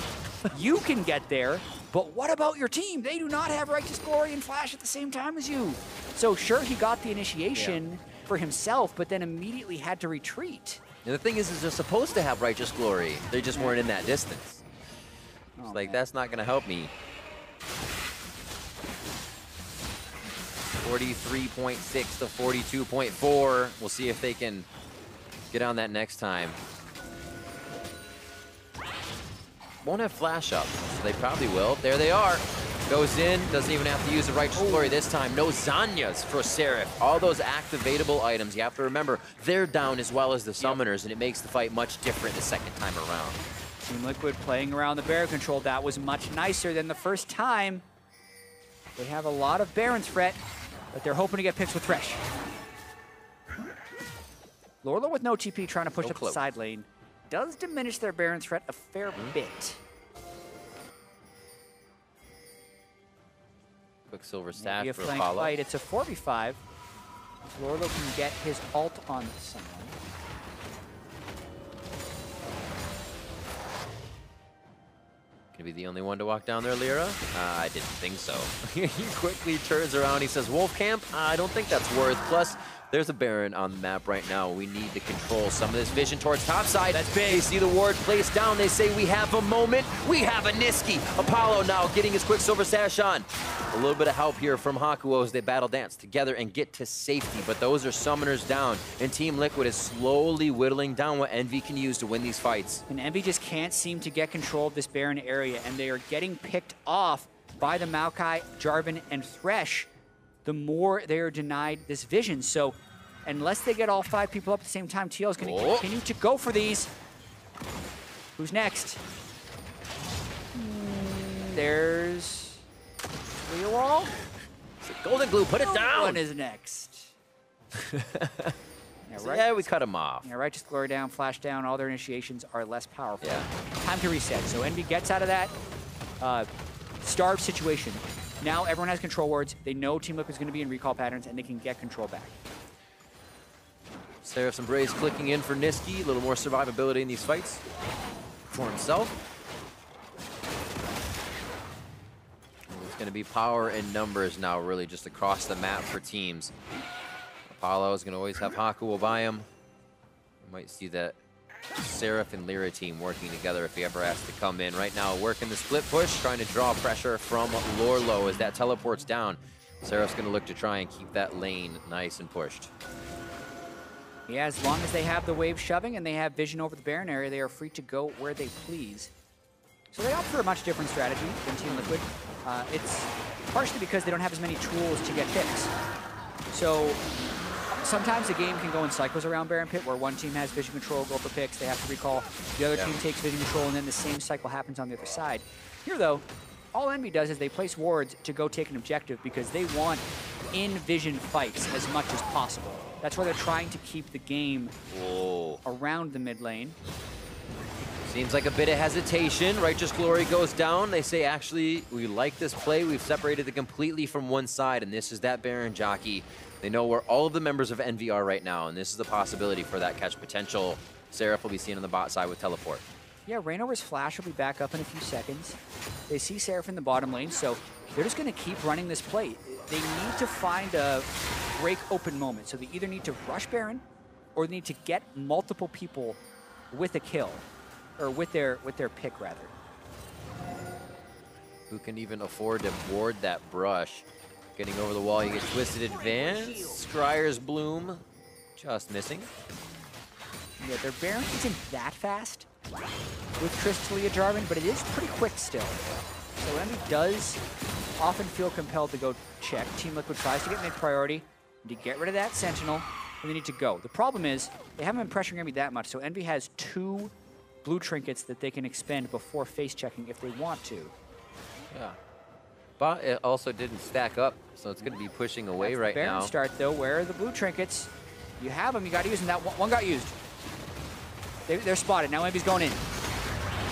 You can get there, but what about your team? They do not have Righteous Glory and Flash at the same time as you. So sure, he got the initiation for himself, but then immediately had to retreat. And the thing is they're supposed to have Righteous Glory. They just weren't in that distance. It's like, that's not going to help me. 43.6 to 42.4. We'll see if they can get on that next time. Won't have flash up, so they probably will. There they are. Goes in, doesn't even have to use the Righteous Glory this time. No Zhonya's for Seraph. All those activatable items, you have to remember, they're down as well as the summoners, and it makes the fight much different the second time around. Team Liquid playing around the Baron control. That was much nicer than the first time. They have a lot of Baron's threat, but they're hoping to get picks with Thresh. Lourlo with no TP trying to push up the side lane. Does diminish their Baron threat a fair bit. Quicksilver staff for flank Apollo. Fight. It's a 4v5. Lourlo can get his ult on someone. Gonna be the only one to walk down there, LirA? I didn't think so. He quickly turns around, he says, Wolf Camp? I don't think that's worth. Plus, there's a Baron on the map right now. We need to control some of this vision towards topside. That's big. They see the ward placed down. They say, we have a moment. We have a Nisqy. Apollo now getting his Quicksilver Sash on. A little bit of help here from Hakuho as they battle dance together and get to safety. But those are summoners down. And Team Liquid is slowly whittling down what Envy can use to win these fights. And Envy just can't seem to get control of this Baron area. And they are getting picked off by the Maokai, Jarvan, and Thresh. The more they are denied this vision. So unless they get all 5 people up at the same time, TL is going to continue to go for these. Who's next? There's LirA. GoldenGlue, put it down. One is next. Yeah, we cut him off. Yeah, Righteous Glory down, Flash down. All their initiations are less powerful. Yeah. Time to reset. So Envy gets out of that starve situation. Now everyone has control wards. They know Team Liquid is going to be in recall patterns, and they can get control back. Seraph's Embrace clicking in for Nisqy. A little more survivability in these fights for himself. And it's going to be power in numbers now, really, just across the map for teams. Apollo is going to always have Hakuho by him. You might see that Seraph and LirA team working together if he ever has to come in. Right now, working the split push, trying to draw pressure from Lourlo as that teleports down. Seraph's going to look to try and keep that lane nice and pushed. Yeah, as long as they have the wave shoving and they have vision over the Baron area, they are free to go where they please. So they opt for a much different strategy than Team Liquid. It's partially because they don't have as many tools to get picks. So sometimes the game can go in cycles around Baron Pit, where one team has vision control, go for picks, they have to recall. The other team takes vision control, and then the same cycle happens on the other side. Here, though, all Envy does is they place wards to go take an objective because they want in-vision fights as much as possible. That's why they're trying to keep the game around the mid lane. Seems like a bit of hesitation. Righteous Glory goes down. They say, actually, we like this play. We've separated it completely from one side, and this is that Baron jockey. They know where all of the members of Envy are right now, and this is the possibility for that catch potential. Seraph will be seen on the bot side with teleport. Yeah, Reignover's flash will be back up in a few seconds. They see Seraph in the bottom lane, so they're just going to keep running this play. They need to find a break open moment. So they either need to rush Baron, or they need to get multiple people with a kill, or with their pick, rather. Who can even afford to ward that brush? Getting over the wall, you get Twisted Advance. Scryer's Bloom, just missing. Yeah, their Baron isn't that fast with Taliyah Jarvan, but it is pretty quick still. So Envy does often feel compelled to go check. Team Liquid tries to get mid-priority to get rid of that Sentinel, and they need to go. The problem is, they haven't been pressuring Envy that much, so Envy has 2 blue trinkets that they can expend before face-checking if they want to. Yeah. But it also didn't stack up, so it's going to be pushing away right now. Baron start, though. Where are the blue trinkets? You have them. You got to use them. That one got used. They're spotted. Now Envy's going in.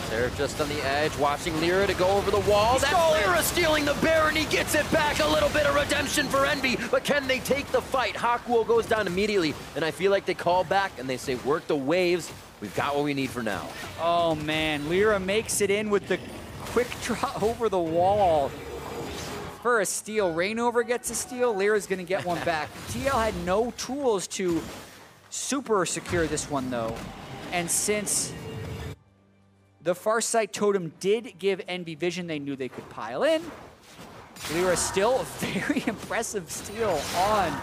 Seraph just on the edge, watching LirA to go over the wall. That's LirA stealing the Baron. He gets it back. A little bit of redemption for Envy, but can they take the fight? Hakuho goes down immediately, and I feel like they call back and they say, work the waves. We've got what we need for now. Oh, man. LirA makes it in with the quick draw over the wall for a steal. Reignover gets a steal. LirA's going to get one back. TL had no tools to super secure this one, though. And since the Farsight Totem did give Envy vision, they knew they could pile in. LirA still a very impressive steal on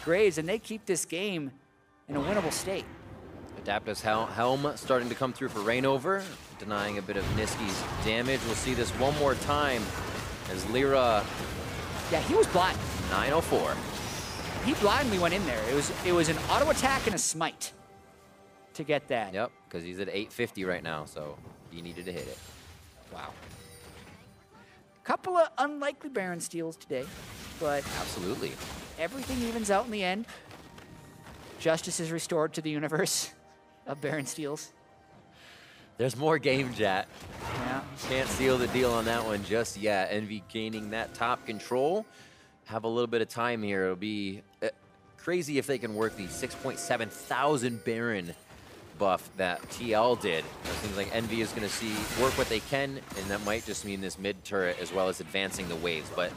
Graves, and they keep this game in a winnable state. Adaptive's Helm starting to come through for Reignover, denying a bit of Nisqy's damage. We'll see this one more time as LirA... Yeah, he was blind. 904. He blindly went in there. It was an auto attack and a smite to get that. Yep, because he's at 850 right now, so he needed to hit it. Wow. Couple of unlikely Baron steals today, but absolutely. Everything evens out in the end. Justice is restored to the universe of Baron steals. There's more game, Jatt. Yeah. Can't seal the deal on that one just yet. Envy gaining that top control. Have a little bit of time here. It'll be crazy if they can work the 6.7 thousand Baron buff that TL did. It seems like Envy is going to work what they can, and that might just mean this mid turret as well as advancing the waves. But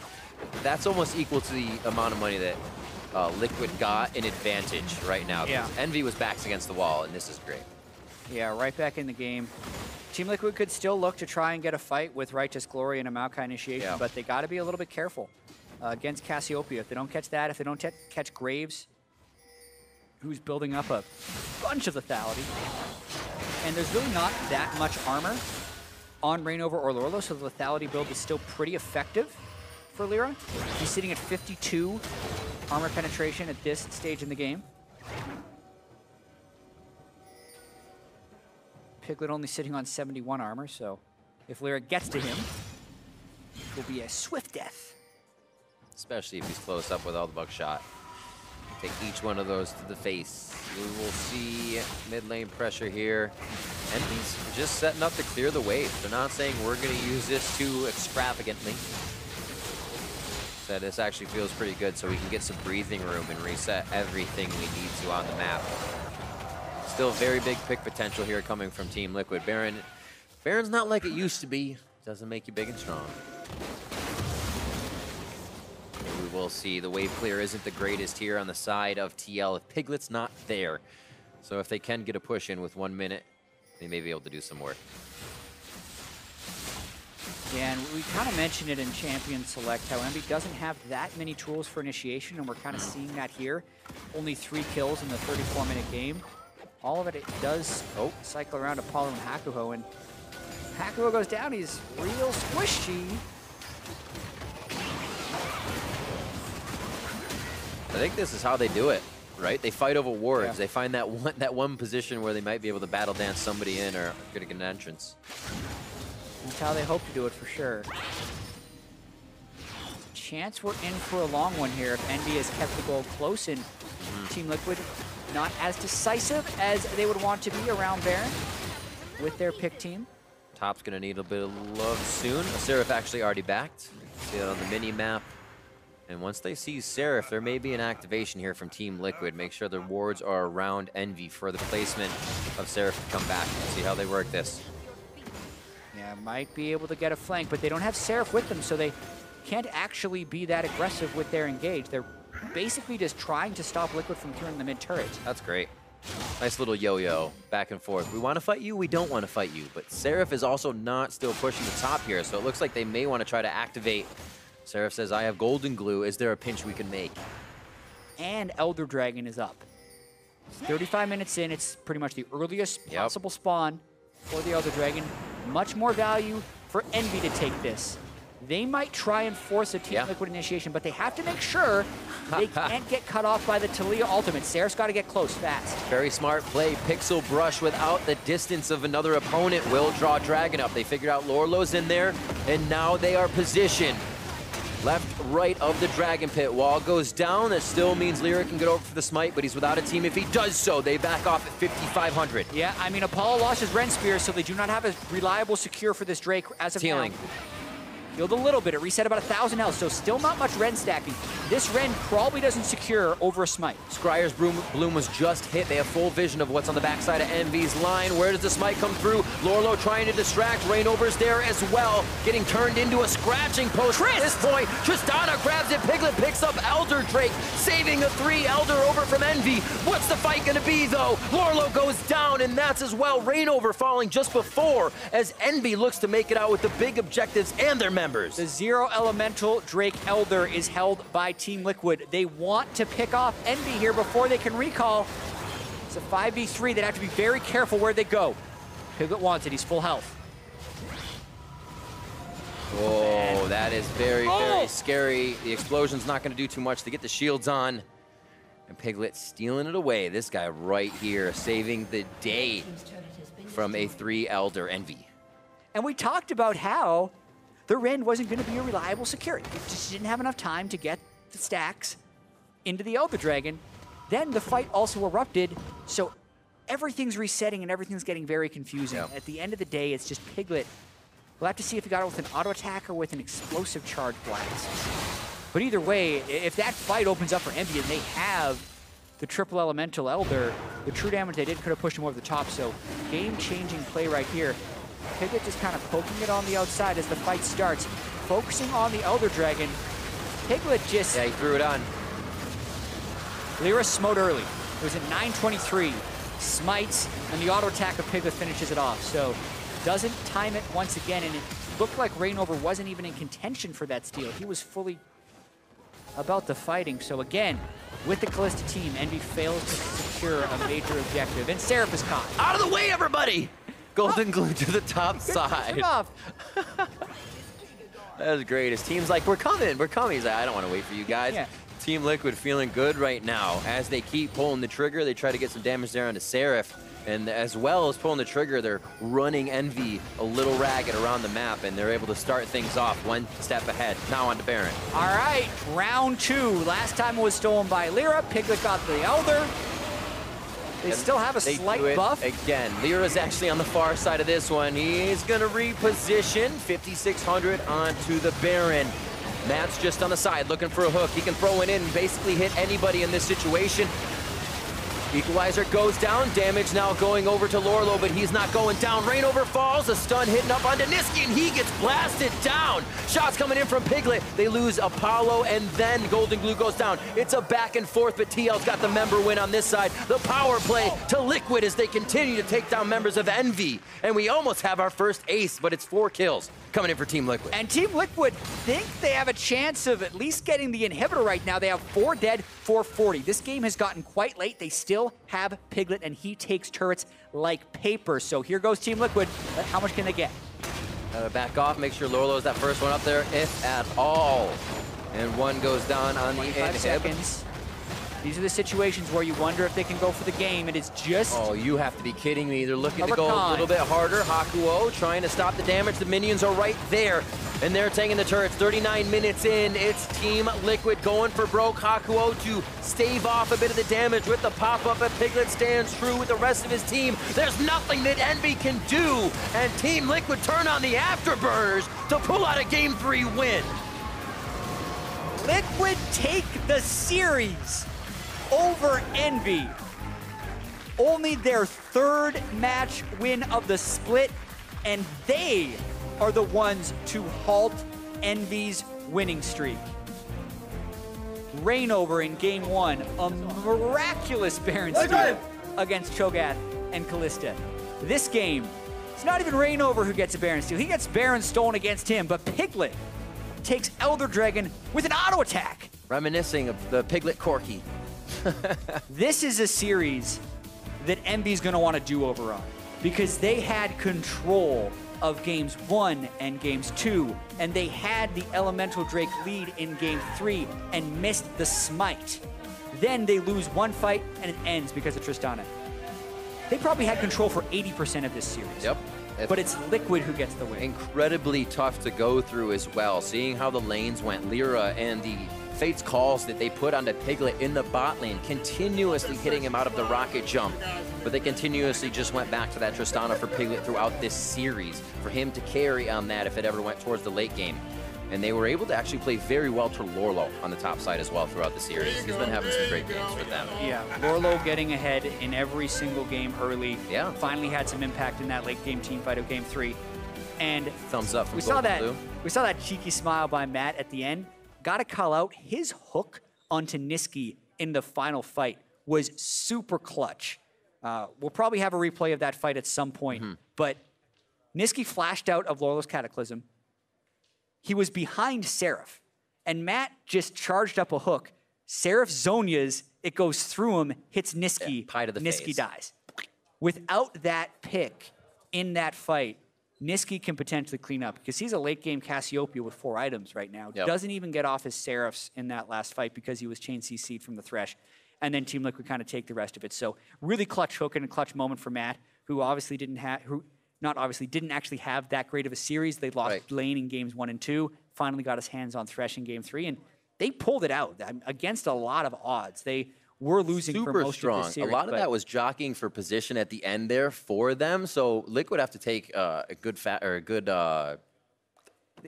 that's almost equal to the amount of money that Liquid got in advantage right now. Yeah. Envy was backs against the wall, and this is great. Yeah, right back in the game. Team Liquid could still look to try and get a fight with Righteous Glory and a Maokai initiation, but they got to be a little bit careful against Cassiopeia. If they don't catch that, if they don't catch Graves, who's building up a bunch of lethality, and there's really not that much armor on Reignover or Lourlo, so the lethality build is still pretty effective for LirA. He's sitting at 52 armor penetration at this stage in the game. Piglet only sitting on 71 armor, so if LirA gets to him, it will be a swift death. Especially if he's close up with all the buckshot. Take each one of those to the face. We will see mid lane pressure here. Envy's just setting up to clear the wave. They're not saying we're going to use this too extravagantly. So this actually feels pretty good, so we can get some breathing room and reset everything we need to on the map. Still very big pick potential here coming from Team Liquid. Baron's not like it used to be. Doesn't make you big and strong. We will see the wave clear isn't the greatest here on the side of TL if Piglet's not there. So if they can get a push in with 1 minute, they may be able to do some work. Yeah, and we kind of mentioned it in Champion Select, how Envy doesn't have that many tools for initiation, and we're kind of seeing that here. Only 3 kills in the 34-minute game. All of it does cycle around Apollo and Hakuho, and Hakuho goes down. He's real squishy. I think this is how they do it, right? They fight over wards. Yeah. They find that one position where they might be able to battle dance somebody in or get an entrance. That's how they hope to do it for sure. Chance we're in for a long one here if Envy has kept the goal close, and Team Liquid not as decisive as they would want to be around Baron with their pick team. Top's going to need a bit of love soon. Seraph actually already backed. See it on the mini map. And once they see Seraph, there may be an activation here from Team Liquid. Make sure their wards are around Envy for the placement of Seraph to come back. Let's see how they work this. Yeah, might be able to get a flank, but they don't have Seraph with them, so they can't actually be that aggressive with their engage. They're basically just trying to stop Liquid from clearing the mid-turret. That's great. Nice little yo-yo, back and forth. We want to fight you, we don't want to fight you. But Seraph is also not still pushing the top here, so it looks like they may want to try to activate. Seraph says, I have GoldenGlue. Is there a pinch we can make? And Elder Dragon is up. 35 minutes in, it's pretty much the earliest possible spawn for the Elder Dragon. Much more value for Envy to take this. They might try and force a Team Liquid initiation, but they have to make sure they can't get cut off by the Taliyah ultimate. Seraph's got to get close fast. Very smart play. Pixel brush without the distance of another opponent will draw Dragon up. They figured out Lourlo's in there, and now they are positioned. Left, right of the Dragon Pit. Wall goes down. That still means LirA can get over for the smite, but he's without a team. If he does so, they back off at 5,500. Yeah, I mean, Apollo lost his Ren Spear, so they do not have a reliable secure for this Drake as of now. Healed a little bit. It reset about 1,000 health, so still not much Ren stacking. This Ren probably doesn't secure over a smite. Scryer's Bloom was just hit. They have full vision of what's on the backside of Envy's line. Where does the smite come through? Lourlo trying to distract. Reignover's there as well, getting turned into a scratching post. At this point, Tristana grabs it. Piglet picks up Elder Drake, saving a 3 Elder over from Envy. What's the fight going to be, though? Lourlo goes down, and that's as well. Reignover falling just before as Envy looks to make it out with the big objectives and their members. The 0 elemental Drake Elder is held by Team Liquid. They want to pick off Envy here before they can recall. It's a 5v3. They'd have to be very careful where they go. Piglet wants it. He's full health. Oh, that is very, very scary. The explosion's not going to do too much to get the shields on. And Piglet stealing it away. This guy right here saving the day from a 3 Elder Envy. And we talked about how the Ren wasn't going to be a reliable security. It just didn't have enough time to get the stacks into the Elder Dragon. Then the fight also erupted, so everything's resetting and everything's getting very confusing. At the end of the day, it's just Piglet. We'll have to see if he got it with an auto attack or with an explosive charge blast. But either way, if that fight opens up for Envy and they have the triple elemental Elder, the true damage they did could have pushed him over the top. So game-changing play right here. Piglet just kind of poking it on the outside as the fight starts, focusing on the Elder Dragon. Piglet just... Yeah, he threw it on. LirA smote early. It was at 9:23. Smites, and the auto attack of Piglet finishes it off. So doesn't time it once again, and it looked like Reignover wasn't even in contention for that steal. He was fully about the fighting. So again, with the Kalista team, Envy fails to secure a major objective, and Seraph is caught. Out of the way, everybody! GoldenGlue to the top side. That was great. His team's like, we're coming, we're coming. He's like, I don't want to wait for you guys. Yeah. Team Liquid feeling good right now. As they keep pulling the trigger, they try to get some damage there onto Seraph. And as well as pulling the trigger, they're running Envy a little ragged around the map, and they're able to start things off one step ahead. Now on to Baron. All right, round 2. Last time it was stolen by LirA. Piglet got the Elder. They still have a slight buff. Again, LirA's actually on the far side of this one. He's gonna reposition 5,600 onto the Baron. Matt's just on the side looking for a hook. He can throw it in and basically hit anybody in this situation. Equalizer goes down. Damage now going over to Lourlo, but he's not going down. Reignover falls. A stun hitting up onto Nisqy, and he gets blasted down. Shots coming in from Piglet. They lose Apollo, and then GoldenGlue goes down. It's a back and forth, but TL's got the member win on this side. The power play to Liquid as they continue to take down members of Envy. And we almost have our first ace, but it's 4 kills coming in for Team Liquid. And Team Liquid think they have a chance of at least getting the inhibitor right now. They have 4 dead, 440. This game has gotten quite late. They still have Piglet, and he takes turrets like paper. So here goes Team Liquid. How much can they get? Back off, make sure Lourlo's that first one up there, if at all. And one goes down on the 25 seconds. These are the situations where you wonder if they can go for the game. It is just... Oh, you have to be kidding me. They're looking to go a little bit harder. Hakuho trying to stop the damage. The minions are right there, and they're taking the turrets. 39 minutes in, it's Team Liquid going for broke. Hakuho to stave off a bit of the damage with the pop-up, and Piglet stands true with the rest of his team. There's nothing that Envy can do, and Team Liquid turn on the afterburners to pull out a Game 3 win. Liquid take the series over Envy. Only their 3rd match win of the split, and they are the ones to halt Envy's winning streak. Reignover in game 1, a miraculous Baron steal against Cho'Gath and Kalista. This game, it's not even Reignover who gets a Baron steal. He gets Baron stolen against him, but Piglet takes Elder Dragon with an auto attack. Reminiscing of the Piglet Corky. This is a series that Envy's going to want to do over on, because they had control of games 1 and games 2, and they had the Elemental Drake lead in game 3 and missed the smite. Then they lose one fight and it ends because of Tristana. They probably had control for 80% of this series. Yep. But it's Liquid who gets the win. Incredibly tough to go through as well. Seeing how the lanes went, LirA and the Fate's calls that they put onto Piglet in the bot lane, continuously hitting him out of the rocket jump. But they continuously just went back to that Tristana for Piglet throughout this series, for him to carry on that if it ever went towards the late game. And they were able to actually play very well to Lourlo on the top side as well throughout the series. He's been having some great games with them. Yeah, Lourlo getting ahead in every single game early. Yeah. Finally had some impact in that late game team fight of game 3. And thumbs up from we saw that cheeky smile by Matt at the end. Gotta call out, his hook onto Nisqy in the final fight was super clutch. We'll probably have a replay of that fight at some point, but Nisqy flashed out of Lourlo's Cataclysm. He was behind Seraph, and Matt just charged up a hook. Seraph Zonia's, it goes through him, hits Nisqy, pie to the Nisqy face. dies. Without that pick in that fight, Nisqy can potentially clean up, because he's a late-game Cassiopeia with 4 items right now. Yep. Doesn't even get off his Seraphs in that last fight because he was chain CC'd from the Thresh. And then Team Liquid kind of take the rest of it. So really clutch hook and a clutch moment for Matt, who obviously didn't actually have that great of a series. They lost lane in games 1 and 2, finally got his hands on Thresh in game 3, and they pulled it out against a lot of odds. They were losing for most of the series. A lot of that was jockeying for position at the end there for them. So Liquid have to take a good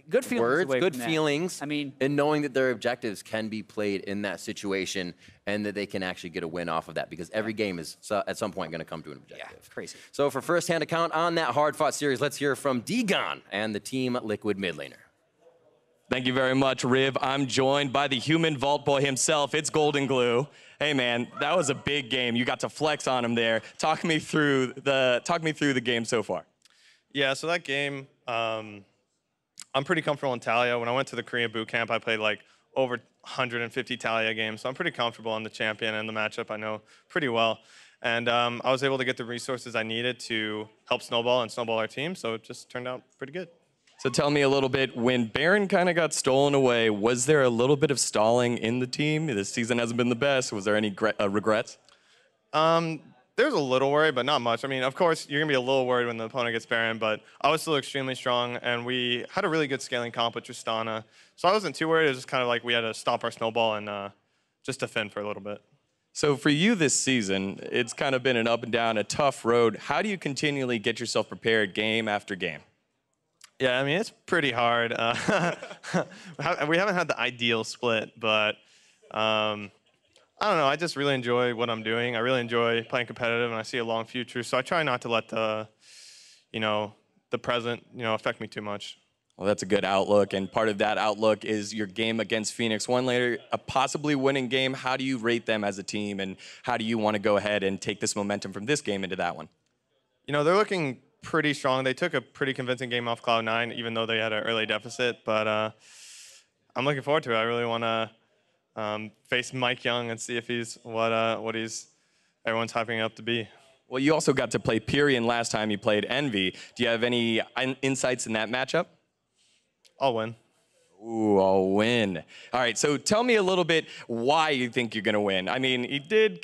good feelings words, away good from that. feelings. I mean, and knowing that their objectives can be played in that situation and that they can actually get a win off of that, because every game is at some point going to come to an objective. Yeah, crazy. So for first-hand account on that hard-fought series, let's hear from D-Gon and the Team Liquid mid laner. Thank you very much, Riv. I'm joined by the human vault boy himself. It's GoldenGlue. Hey man, that was a big game. You got to flex on him there. Talk me through the game so far. Yeah, so that game, I'm pretty comfortable in Taliyah. When I went to the Korean boot camp, I played like over 150 Taliyah games, so I'm pretty comfortable on the champion and the matchup I know pretty well. And I was able to get the resources I needed to help snowball and snowball our team, so it just turned out pretty good. So tell me a little bit, when Baron kind of got stolen away, was there a little bit of stalling in the team? This season hasn't been the best. Was there any regrets? There's a little worry, but not much. I mean, of course, you're going to be a little worried when the opponent gets Baron, but I was still extremely strong, and we had a really good scaling comp with Tristana. So I wasn't too worried. It was just kind of like we had to stop our snowball and just defend for a little bit. So for you this season, it's kind of been an up and down, a tough road. How do you continually get yourself prepared game after game? Yeah, I mean, it's pretty hard. We haven't had the ideal split, but I don't know. I just really enjoy what I'm doing. I really enjoy playing competitive, and I see a long future. So I try not to let the present, affect me too much. Well, that's a good outlook, and part of that outlook is your game against Phoenix. One later, a possibly winning game. How do you rate them as a team, and how do you want to go ahead and take this momentum from this game into that one? They're looking pretty strong. They took a pretty convincing game off Cloud9, even though they had an early deficit. But I'm looking forward to it. I really want to face Mike Young and see if he's what everyone's hyping up to be. Well, you also got to play Pyrian last time you played Envy. Do you have any insights in that matchup? I'll win. Ooh, I'll win. All right, so tell me a little bit why you think you're going to win. I mean,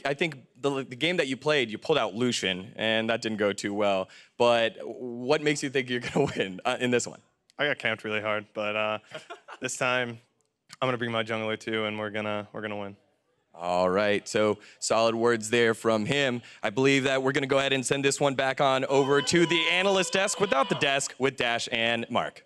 I think the game that you played, you pulled out Lucian, and that didn't go too well. But what makes you think you're going to win in this one? I got camped really hard, but this time I'm going to bring my jungler too, and we're gonna win. All right, so solid words there from him. I believe that we're going to go ahead and send this one back on over to the analyst desk without the desk with Dash and Mark.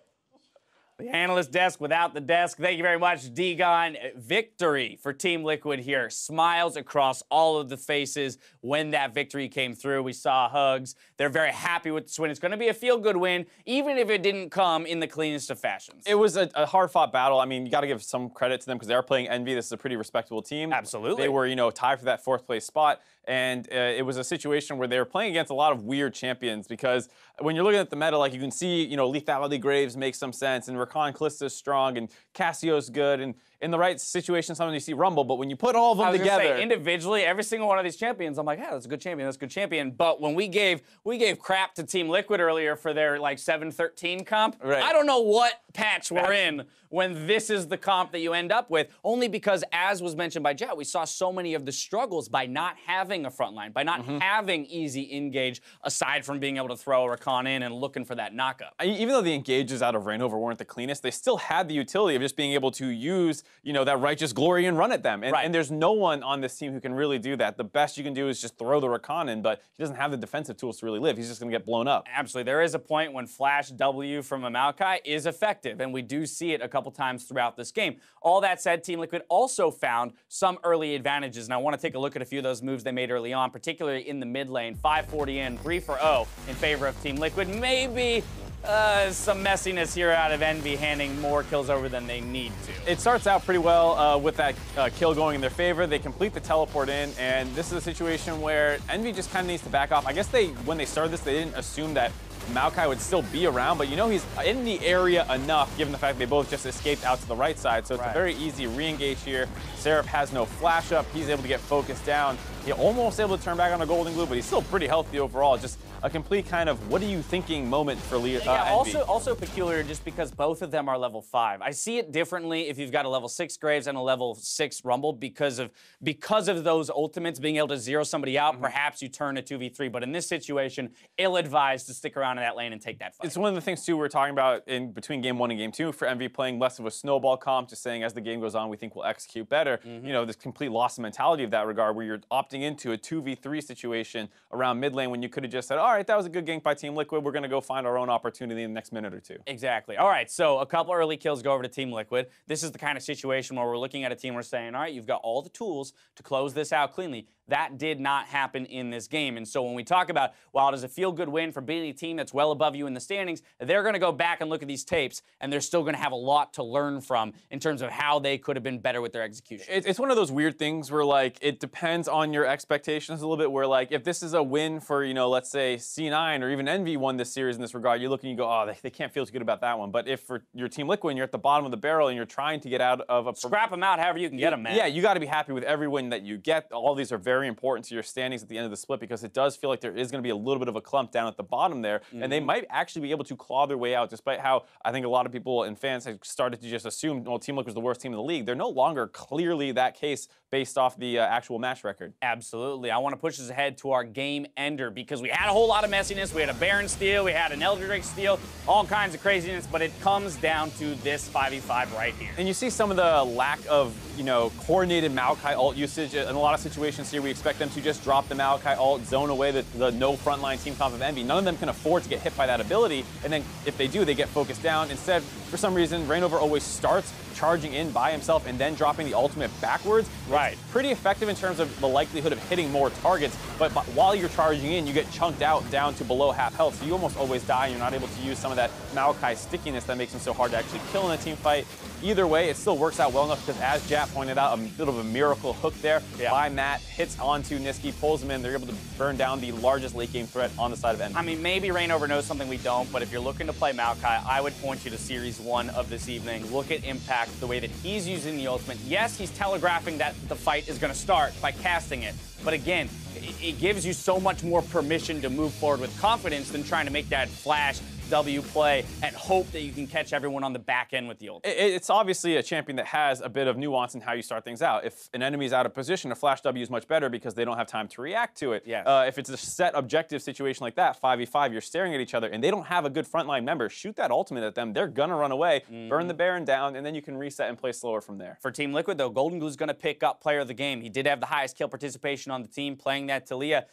The analyst desk without the desk. Thank you very much, D-Gon. Victory for Team Liquid here. Smiles across all of the faces when that victory came through. We saw hugs. They're very happy with this win. It's going to be a feel-good win, even if it didn't come in the cleanest of fashions. It was a hard-fought battle. I mean, you got to give some credit to them because they are playing Envy. This is a pretty respectable team. Absolutely. They were, tied for that 4th place spot. And it was a situation where they were playing against a lot of weird champions because when you're looking at the meta, like you can see, Lethality Graves makes some sense, and Rakan Kalista is strong, and Cassio's good, and in the right situation, sometimes you see Rumble, but when you put all of them together, say, individually, every single one of these champions, I'm like, yeah, that's a good champion, that's a good champion. But when we gave crap to Team Liquid earlier for their like 7-13 comp, right. I don't know what patch we're in when this is the comp that you end up with, only because, as was mentioned by Jatt, we saw so many of the struggles by not having a front line, by not having easy engage, aside from being able to throw a Rakan in and looking for that knockup. Even though the engages out of Rainover weren't the cleanest, they still had the utility of just being able to use, that righteous glory and run at them. And, and there's no one on this team who can really do that. The best you can do is just throw the Rakan in, but he doesn't have the defensive tools to really live. He's just going to get blown up. Absolutely. There is a point when Flash W from a Maokai is effective, and we do see it a couple times throughout this game. All that said, Team Liquid also found some early advantages, and I want to take a look at a few of those moves they made early on, particularly in the mid lane. 540 in, 3 for 0 in favor of Team Liquid. Maybe some messiness here out of Envy, handing more kills over than they need to. It starts out pretty well with that kill going in their favor. They complete the teleport in, and this is a situation where Envy just kind of needs to back off. I guess when they started this, they didn't assume that Maokai would still be around, but he's in the area enough given the fact they both just escaped out to the right side, so it's a very easy re-engage here. Seraph has no flash up. He's able to get focused down. He's almost able to turn back on a GoldenGlue, but he's still pretty healthy overall. Just a complete kind of what are you thinking moment for LirA. Yeah, also peculiar just because both of them are level 5. I see it differently if you've got a level 6 Graves and a level 6 Rumble because of those ultimates being able to zero somebody out. Perhaps you turn a 2v3, but in this situation, ill-advised to stick around down in that lane and take that fight. It's one of the things, too, we were talking about in between Game 1 and Game 2 for Envy, playing less of a snowball comp, just saying as the game goes on, we think we'll execute better. You know, this complete loss of mentality of that regard, where you're opting into a 2v3 situation around mid lane when you could have just said, all right, that was a good gank by Team Liquid. We're going to go find our own opportunity in the next minute or two. Exactly. All right, so a couple early kills go over to Team Liquid. This is the kind of situation where we're looking at a team, we're saying, all right, you've got all the tools to close this out cleanly. That did not happen in this game. And so when we talk about, while it is a feel-good win for beating a team that's well above you in the standings, they're going to go back and look at these tapes, and they're still going to have a lot to learn from in terms of how they could have been better with their execution. It's one of those weird things where, like, it depends on your expectations a little bit, where, like, if this is a win for, you know, let's say C9 or even Envy won this series in this regard, you look and you go, oh, they can't feel too good about that one. But if for your Team Liquid and you're at the bottom of the barrel and you're trying to get out of a... Scrap them out however you can get them, man. Yeah, you got to be happy with every win that you get. All these are very important to your standings at the end of the split, because it does feel like there is going to be a little bit of a clump down at the bottom there, and they might actually be able to claw their way out, despite how I think a lot of people and fans have started to just assume, well, Team Liquid was the worst team in the league. They're no longer clearly that case based off the actual match record. Absolutely. I want to push us ahead to our game ender, because we had a whole lot of messiness. We had a Baron steal, we had an Elder Drake steal, all kinds of craziness, but it comes down to this 5v5 right here. And you see some of the lack of, you know, coordinated Maokai ult usage. In a lot of situations here, we expect them to just drop the Maokai ult, zone away the no frontline team comp of Envy. None of them can afford to get hit by that ability, and then if they do, they get focused down. Instead, for some reason, Reignover always starts charging in by himself and then dropping the ultimate backwards. Right. It's pretty effective in terms of the likelihood of hitting more targets, but while you're charging in, you get chunked out down to below half health, so you almost always die, and you're not able to use some of that Maokai stickiness that makes him so hard to actually kill in a team fight. Either way, it still works out well enough, because as Jatt pointed out, a bit of a miracle hook there by Matt, hits onto Nisqy, pulls him in. They're able to burn down the largest late game threat on the side of Envy. I mean, maybe Reignover knows something we don't, but if you're looking to play Maokai, I would point you to Series 1 of this evening. Look at Impact, the way that he's using the ultimate. Yes, he's telegraphing that the fight is going to start by casting it, but again, it gives you so much more permission to move forward with confidence than trying to make that flash W play and hope that you can catch everyone on the back end with the ult. It's obviously a champion that has a bit of nuance in how you start things out. If an enemy's out of position, a flash W is much better because they don't have time to react to it. Yes. If it's a set objective situation like that, 5v5, you're staring at each other and they don't have a good frontline member, shoot that ultimate at them. They're gonna run away, burn the Baron down, and then you can reset and play slower from there. For Team Liquid, though, GoldenGlue's going to pick up player of the game. He did have the highest kill participation on the team, playing that Taliyah.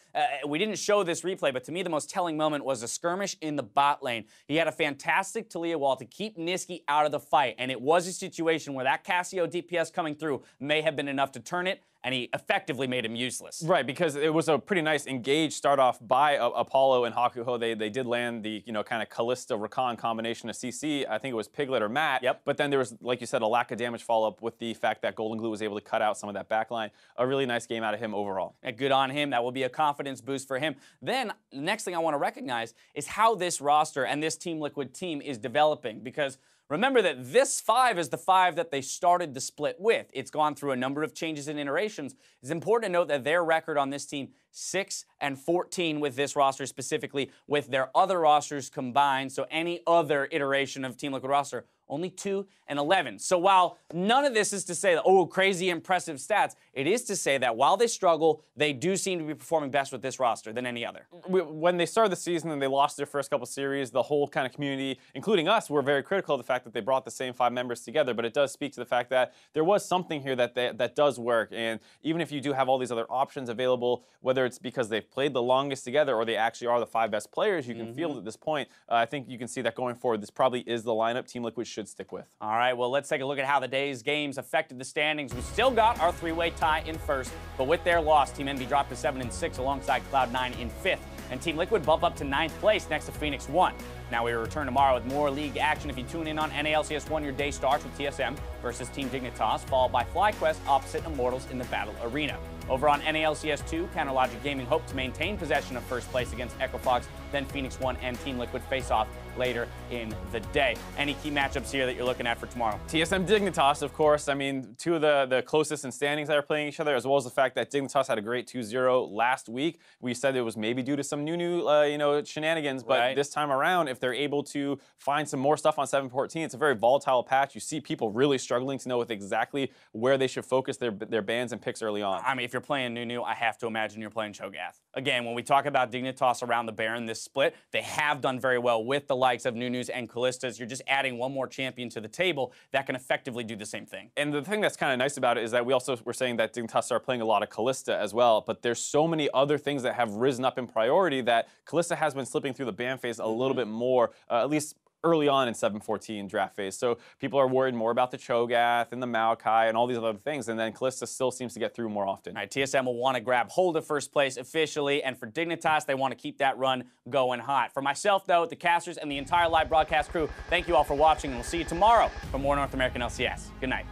We didn't show this replay, but to me, the most telling moment was a skirmish in the bot lane. He had a fantastic Taliyah wall to keep Nisqy out of the fight, and it was a situation where that Cassio DPS coming through may have been enough to turn it, and he effectively made him useless. Right, because it was a pretty nice engaged start off by Apollo and Hakuho. They did land the, you know, kind of Kalista Rakan combination of CC. I think it was Piglet or Matt. Yep. But then there was, like you said, a lack of damage follow-up with the fact that GoldenGlue was able to cut out some of that backline. A really nice game out of him overall. And good on him. That will be a confidence boost for him. Then, the next thing I want to recognize is how this roster and this Team Liquid team is developing, because remember that this 5 is the 5 that they started the split with. It's gone through a number of changes and iterations. It's important to note that their record on this team, 6-14 with this roster specifically, with their other rosters combined, so any other iteration of Team Liquid roster, only 2-11. So while none of this is to say that, oh, crazy impressive stats, it is to say that while they struggle, they do seem to be performing best with this roster than any other. When they started the season and they lost their first couple series, the whole kind of community, including us, were very critical of the fact that they brought the same 5 members together, but it does speak to the fact that there was something here that does work, and even if you do have all these other options available, whether it's because they've played the longest together or they actually are the 5 best players, you can feel it at this point. I think you can see that going forward, this probably is the lineup Team Liquid should stick with. All right, well, let's take a look at how the day's games affected the standings. We still got our 3-way tie in first, but with their loss, Team Envy dropped to 7-6 alongside Cloud9 in 5th, and Team Liquid bump up to 9th place next to Phoenix 1. Now we return tomorrow with more league action. If you tune in on NA LCS 1, your day starts with TSM versus Team Dignitas, followed by FlyQuest opposite Immortals in the Battle Arena. Over on NA LCS 2, Counterlogic Gaming hope to maintain possession of first place against Echofox, then Phoenix 1 and Team Liquid face off later in the day. Any key matchups here that you're looking at for tomorrow? TSM Dignitas, of course. I mean, two of the closest in standings that are playing each other, as well as the fact that Dignitas had a great 2-0 last week. We said it was maybe due to some new shenanigans, but this time around, if they're able to find some more stuff on 7-14, it's a very volatile patch. You see people really struggling to know with exactly where they should focus their bans and picks early on. I mean, if you're you're playing Nunu, I have to imagine you're playing Cho'Gath. Again, when we talk about Dignitas around the Baron this split, they have done very well with the likes of Nunus and Kalistas. You're just adding one more champion to the table that can effectively do the same thing. And the thing that's kind of nice about it is that we also were saying that Dignitas are playing a lot of Kalista as well, but there's so many other things that have risen up in priority that Kalista has been slipping through the ban phase a little bit more, at least early on in 7-14 draft phase. So people are worried more about the Cho'Gath and the Maokai and all these other things, and then Kalista still seems to get through more often. All right, TSM will want to grab hold of first place officially, and for Dignitas, they want to keep that run going hot. For myself, though, the casters and the entire live broadcast crew, thank you all for watching, and we'll see you tomorrow for more North American LCS. Good night.